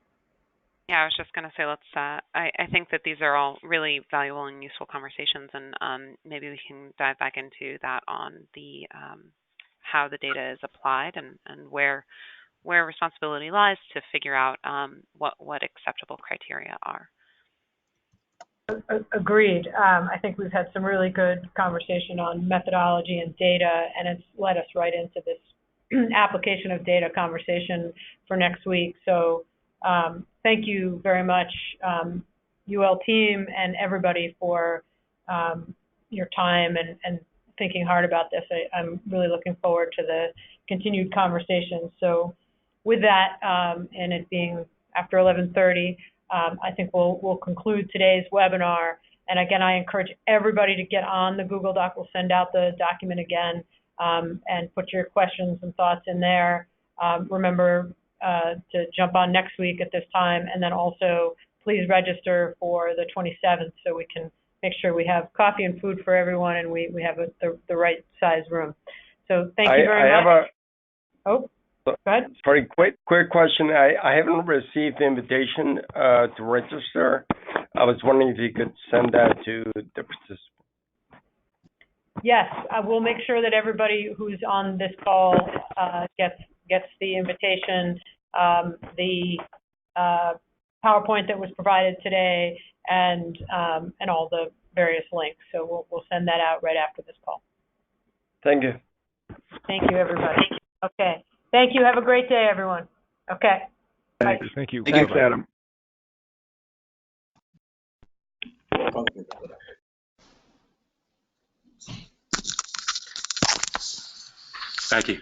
Yeah, I was just going to say, I think that these are all really valuable and useful conversations, and maybe we can dive back into that on the how the data is applied and where responsibility lies to figure out what acceptable criteria are. Agreed. I think we've had some really good conversation on methodology and data, and it's led us right into this application of data conversation for next week. So thank you very much, UL team and everybody for your time and thinking hard about this. I'm really looking forward to the continued conversation. So with that, and it being after 11:30, I think we'll conclude today's webinar. And again, I encourage everybody to get on the Google Doc. We'll send out the document again and put your questions and thoughts in there. Remember to jump on next week at this time, and then also please register for the 27th so we can make sure we have coffee and food for everyone and we have the right size room. So thank you very much. Oh, go ahead. Sorry, quick question. I haven't received the invitation to register. I was wondering if you could send that to the participants. Yes, I will make sure that everybody who's on this call gets the invitation, the PowerPoint that was provided today, and all the various links. So we'll send that out right after this call. Thank you. Thank you, everybody. Okay. Thank you. Have a great day, everyone. Okay. Thanks. Bye. Thank you. Thanks, Adam. Thank you.